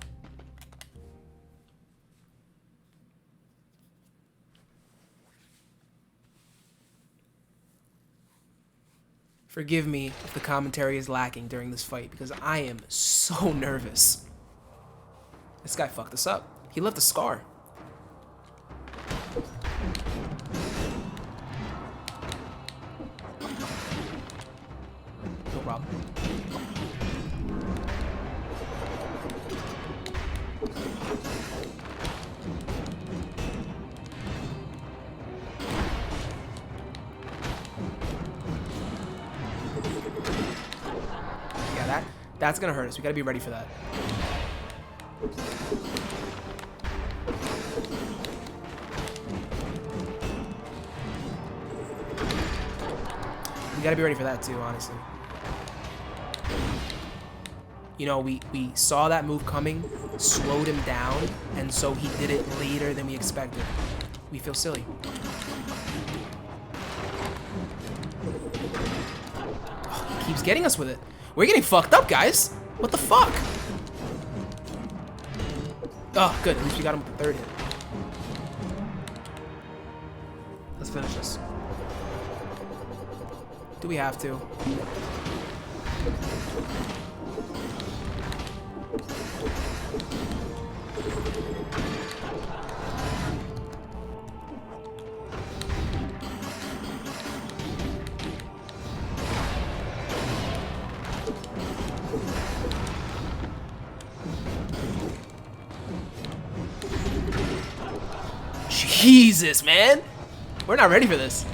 Forgive me if the commentary is lacking during this fight, because I am so nervous. This guy fucked us up. He left a scar. That's gonna hurt us. We gotta be ready for that. We gotta be ready for that too, honestly. You know, we saw that move coming, slowed him down, and so he did it later than we expected. We feel silly. Oh, he keeps getting us with it. We're getting fucked up, guys. What the fuck? Oh, good. At least we got him with the third hit. Let's finish this. Do we have to? Jesus, man! We're not ready for this.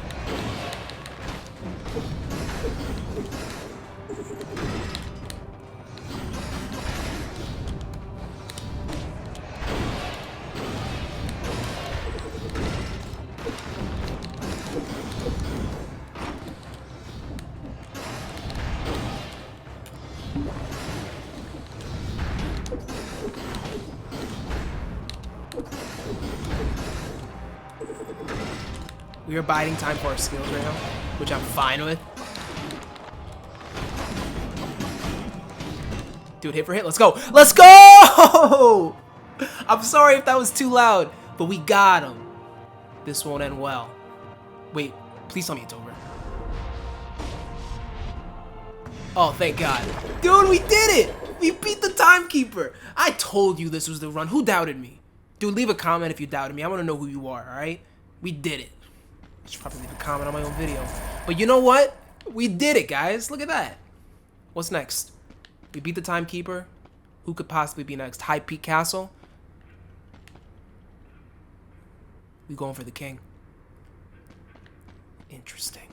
We are biding time for our skills right now, which I'm fine with. Dude, hit for hit. Let's go. Let's go! I'm sorry if that was too loud, but we got him. This won't end well. Wait, please tell me it's over. Oh, thank God. Dude, we did it! We beat the timekeeper. I told you this was the run. Who doubted me? Dude, leave a comment if you doubted me. I want to know who you are, alright? We did it. I should probably leave a comment on my own video. But you know what? We did it, guys. Look at that. What's next? We beat the timekeeper. Who could possibly be next? High Peak Castle? We going for the king. Interesting.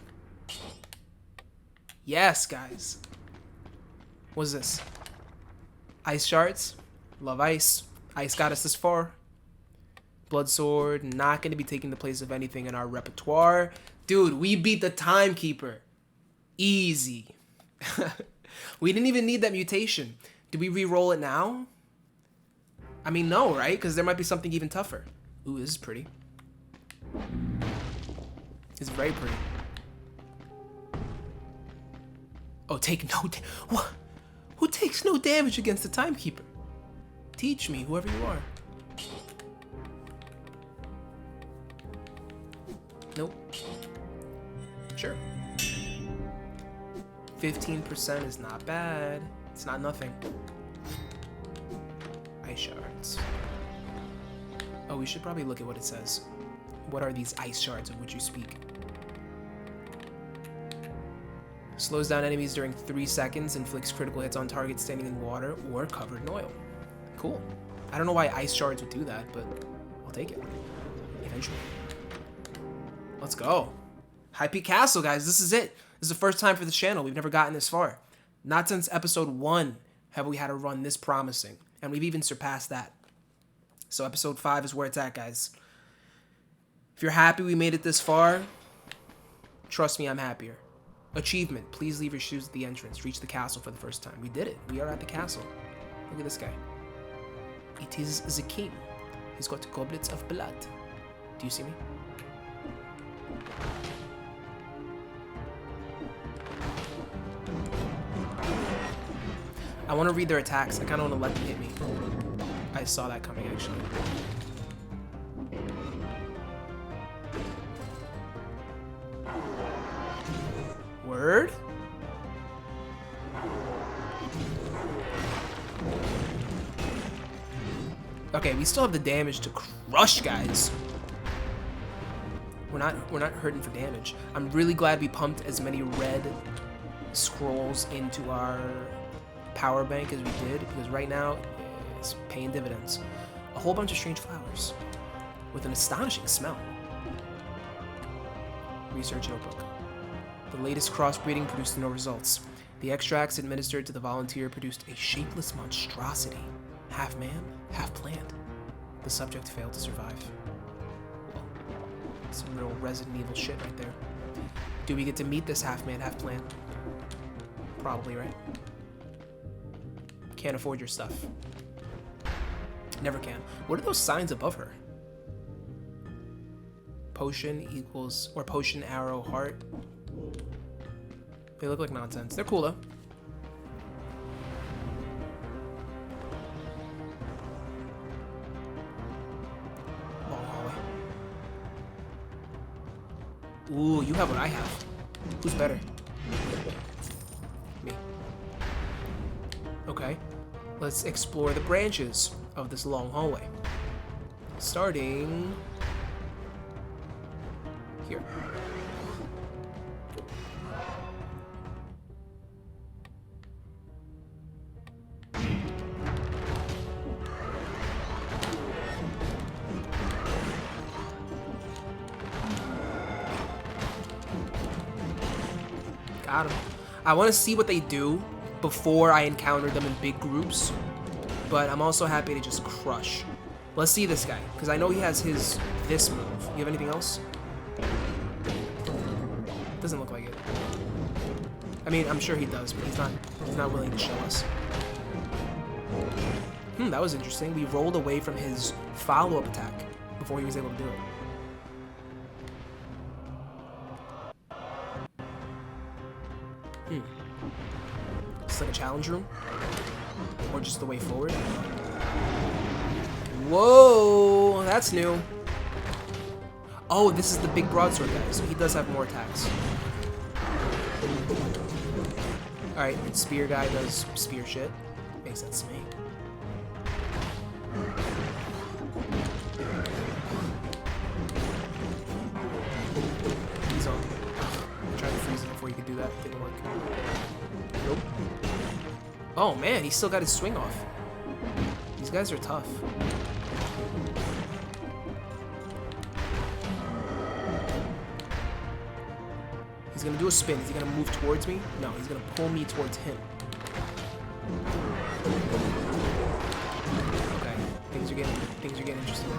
Yes, guys. What's this? Ice shards? Love ice. Ice got us this far. Blood sword, not going to be taking the place of anything in our repertoire. Dude, we beat the timekeeper. Easy. We didn't even need that mutation. Do we re-roll it now? I mean, no, right? Because there might be something even tougher. Ooh, this is pretty. It's very pretty. Oh, take no what? Who takes no damage against the timekeeper? Teach me, whoever you are. Nope. Sure. 15% is not bad. It's not nothing. Ice shards. Oh, we should probably look at what it says. What are these ice shards of which you speak? Slows down enemies during 3 seconds, inflicts critical hits on targets standing in water or covered in oil. Cool. I don't know why ice shards would do that, but I'll take it. Eventually. Let's go. High Peak Castle, guys. This is it. This is the first time for this channel. We've never gotten this far. Not since episode 1 have we had a run this promising. And we've even surpassed that. So episode 5 is where it's at, guys. If you're happy we made it this far, trust me, I'm happier. Achievement. Please leave your shoes at the entrance. Reach the castle for the first time. We did it. We are at the castle. Look at this guy. It is the king. He's got goblets of blood. Do you see me? I want to read their attacks. I kind of want to let them hit me. I saw that coming, actually. Word? Okay, we still have the damage to crush, guys. We're not hurting for damage. I'm really glad we pumped as many red scrolls into our power bank as we did, because right now it's paying dividends. A whole bunch of strange flowers with an astonishing smell. Research notebook. The latest crossbreeding produced no results. The extracts administered to the volunteer produced a shapeless monstrosity, half man, half plant. The subject failed to survive. Some real Resident Evil shit right there. Do we get to meet this half man, half plant? Probably, right? Can't afford your stuff. Never can. What are those signs above her? Potion equals, or potion, arrow, heart. They look like nonsense. They're cool though. Long hallway. Ooh, you have what I have. Who's better? Me. Okay. Let's explore the branches of this long hallway. Starting here. Got him. I want to see what they do before I encounter them in big groups, but I'm also happy to just crush. Let's see this guy, because I know he has this move. You have anything else? Doesn't look like it. I mean, I'm sure he does, but he's not willing to show us. That was interesting. We rolled away from his follow-up attack before he was able to do it. It's like a challenge room? Or just the way forward? Whoa, that's new. Oh, this is the big broadsword guy, so he does have more attacks. Alright, spear guy does spear shit. Makes sense to me. He's on. I tried to freeze him before you could do that. Didn't work. Nope. Oh man, he still got his swing off. These guys are tough. He's gonna do a spin. Is he gonna move towards me? No, he's gonna pull me towards him. Okay, things are getting interesting.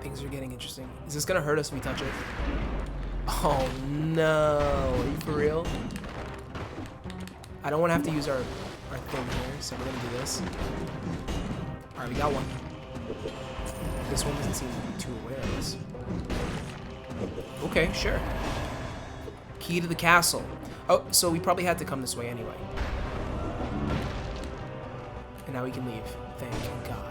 Things are getting interesting. Is this gonna hurt us if we touch it? Oh no, are you for real? I don't want to have to use our thing here, so we're gonna do this. Alright, we got one. This one doesn't seem too aware of us. Okay, sure. Key to the castle. Oh, so we probably had to come this way anyway. And now we can leave. Thank God.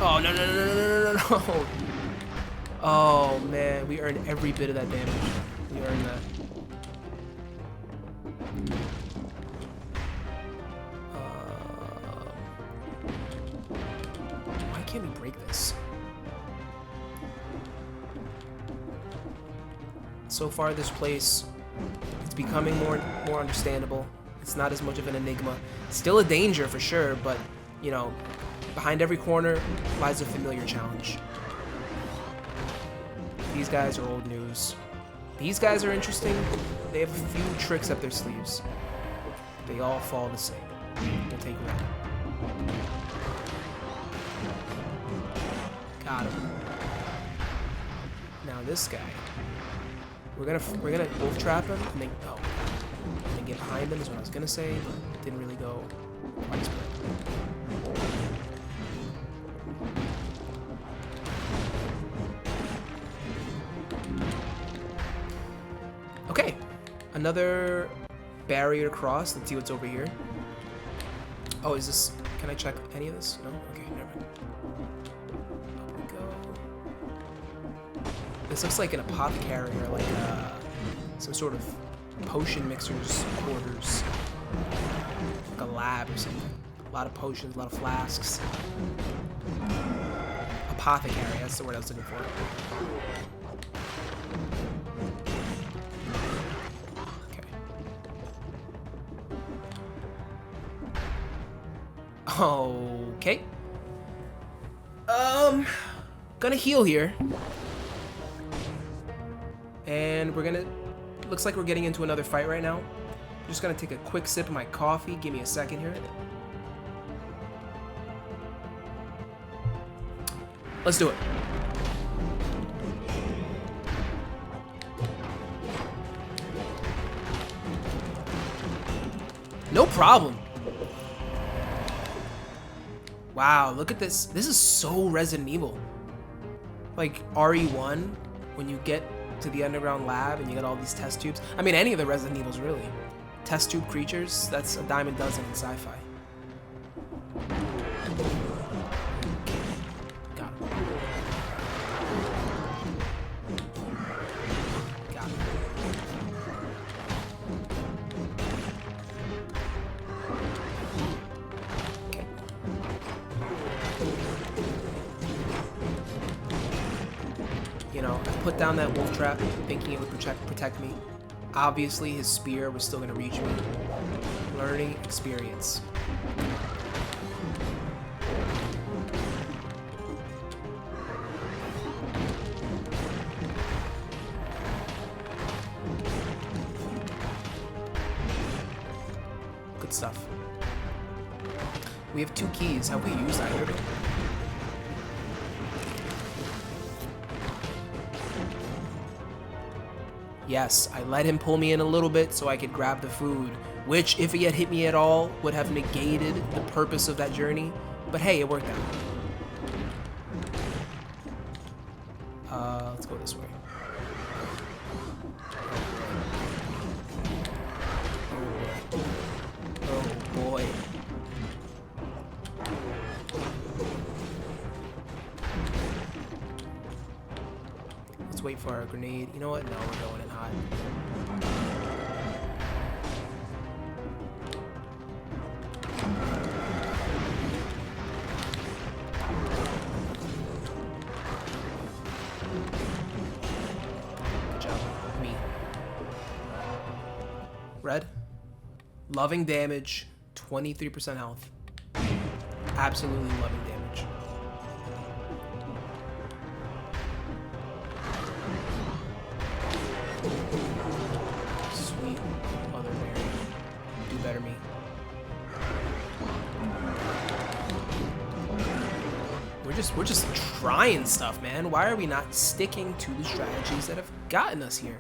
Oh, no, no, no, no, no, no, no. Oh, man. We earned every bit of that damage. We earned that. Why can't we break this? So far, this place, it's becoming more understandable. It's not as much of an enigma. Still a danger for sure, but, you know, behind every corner lies a familiar challenge. These guys are old news. These guys are interesting. They have a few tricks up their sleeves. They all fall the same. We'll take one. Got him. Now this guy, we're gonna wolf trap him and then and then get behind him is what I was gonna say, but it didn't really go quite as well. Okay, another barrier to cross. Let's see what's over here. Oh, is this Can I check any of this? No? Okay, never mind. Up we go. This looks like an apothecary or like some sort of potion mixer's quarters. Like a lab or something. A lot of potions, a lot of flasks. Apothecary, that's the word I was looking for. Okay. Gonna heal here. And we're gonna... Looks like we're getting into another fight right now. I'm just gonna take a quick sip of my coffee. Give me a second here. Let's do it. No problem. Wow, look at this. This is so Resident Evil. Like RE1, when you get to the underground lab and you get all these test tubes. I mean, any of the Resident Evils, really. Test tube creatures, that's a dime a dozen in sci-fi. Got him. Got him. Okay. You know, I put down that wolf trap thinking it would protect me. Obviously, his spear was still going to reach me. Learning experience. Good stuff. We have 2 keys. Have we used either of them? Yes, I let him pull me in a little bit so I could grab the food, which, if he had hit me at all, would have negated the purpose of that journey. But hey, it worked out. Let's go this way. Oh boy. Let's wait for our grenade. You know what? No, we're going in hot. Good job. Me. Red. Loving damage. 23% health. Absolutely loving damage. Sweet Mother Mary. Do better, me. We're just trying stuff, man. Why are we not sticking to the strategies that have gotten us here?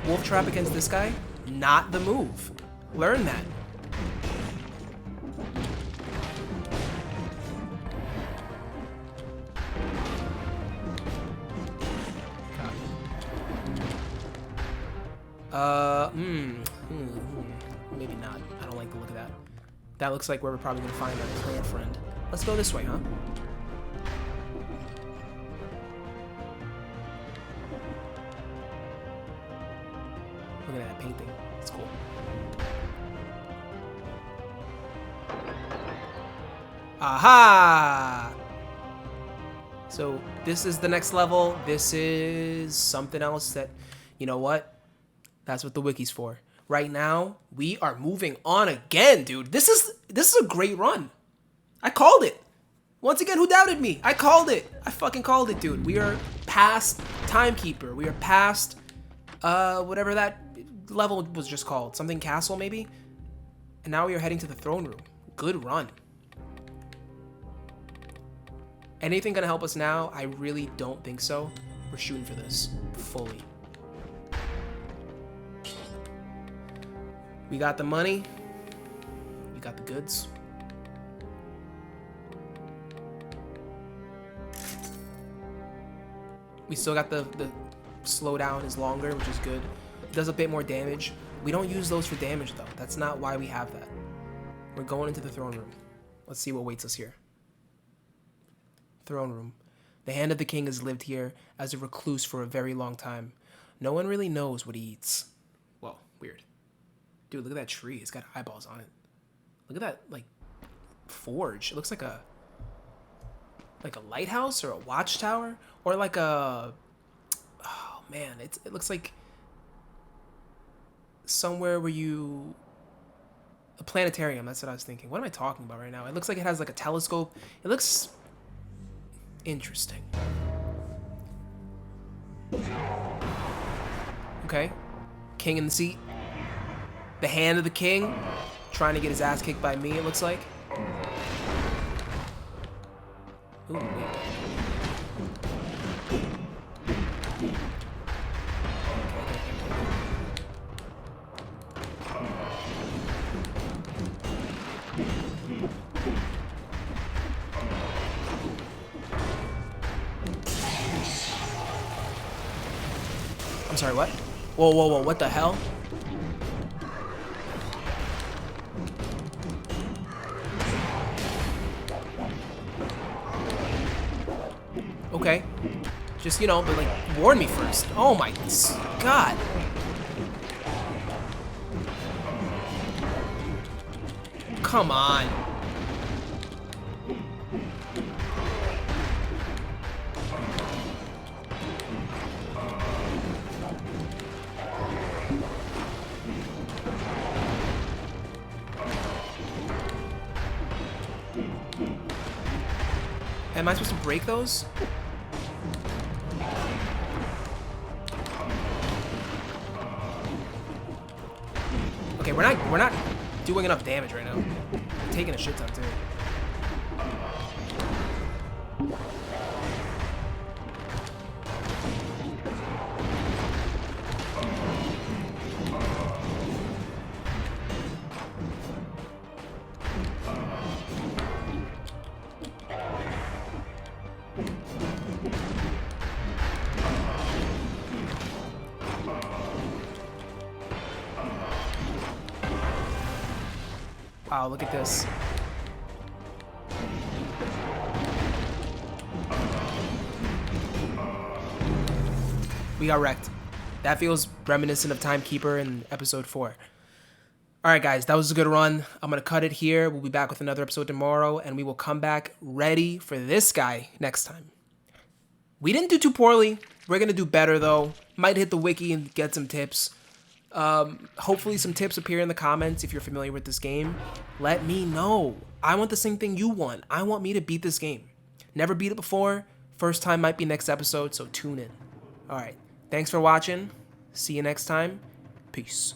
Wolf trap against this guy? Not the move. Learn that. Maybe not. I don't like the look of that. That looks like where we're probably gonna find our prayer friend. Let's go this way, huh? Look at that painting. It's cool. Aha! So this is the next level. This is something else that, you know what? That's what the wiki's for. Right now, we are moving on again, dude. This is a great run. I called it. Once again, who doubted me? I called it. I fucking called it, dude. We are past Timekeeper. We are past whatever that level was just called. Something Castle, maybe? And now we are heading to the throne room. Good run. Anything gonna help us now? I really don't think so. We're shooting for this fully. We got the money. We got the goods. We still got the slowdown is longer, which is good. It does a bit more damage. We don't use those for damage, though. That's not why we have that. We're going into the throne room. Let's see what waits us here. Throne room. The hand of the king has lived here as a recluse for a very long time. No one really knows what he eats. Well, weird. Dude, look at that tree. It's got eyeballs on it. Look at that, like, forge. It looks like a lighthouse or a watchtower or like a... Oh, man. It looks like somewhere where you... A planetarium. That's what I was thinking. What am I talking about right now? It looks like it has like a telescope. It looks... interesting. Okay. King in the seat. The hand of the king. Trying to get his ass kicked by me, it looks like. Ooh, wait. I'm sorry, what? Whoa, whoa, whoa, what the hell? Okay. Just, you know, but like, warn me first. Oh my god. Come on. Am I supposed to break those? Okay, we're not doing enough damage right now. We're taking a shit ton too. Wow, look at this. We got wrecked. That feels reminiscent of Timekeeper in episode 4. Alright guys, that was a good run. I'm going to cut it here. We'll be back with another episode tomorrow, and we will come back ready for this guy next time. We didn't do too poorly. We're going to do better though. Might hit the wiki and get some tips. Hopefully some tips appear in the comments if you're familiar with this game. Let me know. I want the same thing you want. I want me to beat this game. Never beat it before. First time might be next episode, so tune in. Alright, thanks for watching. See you next time. Peace.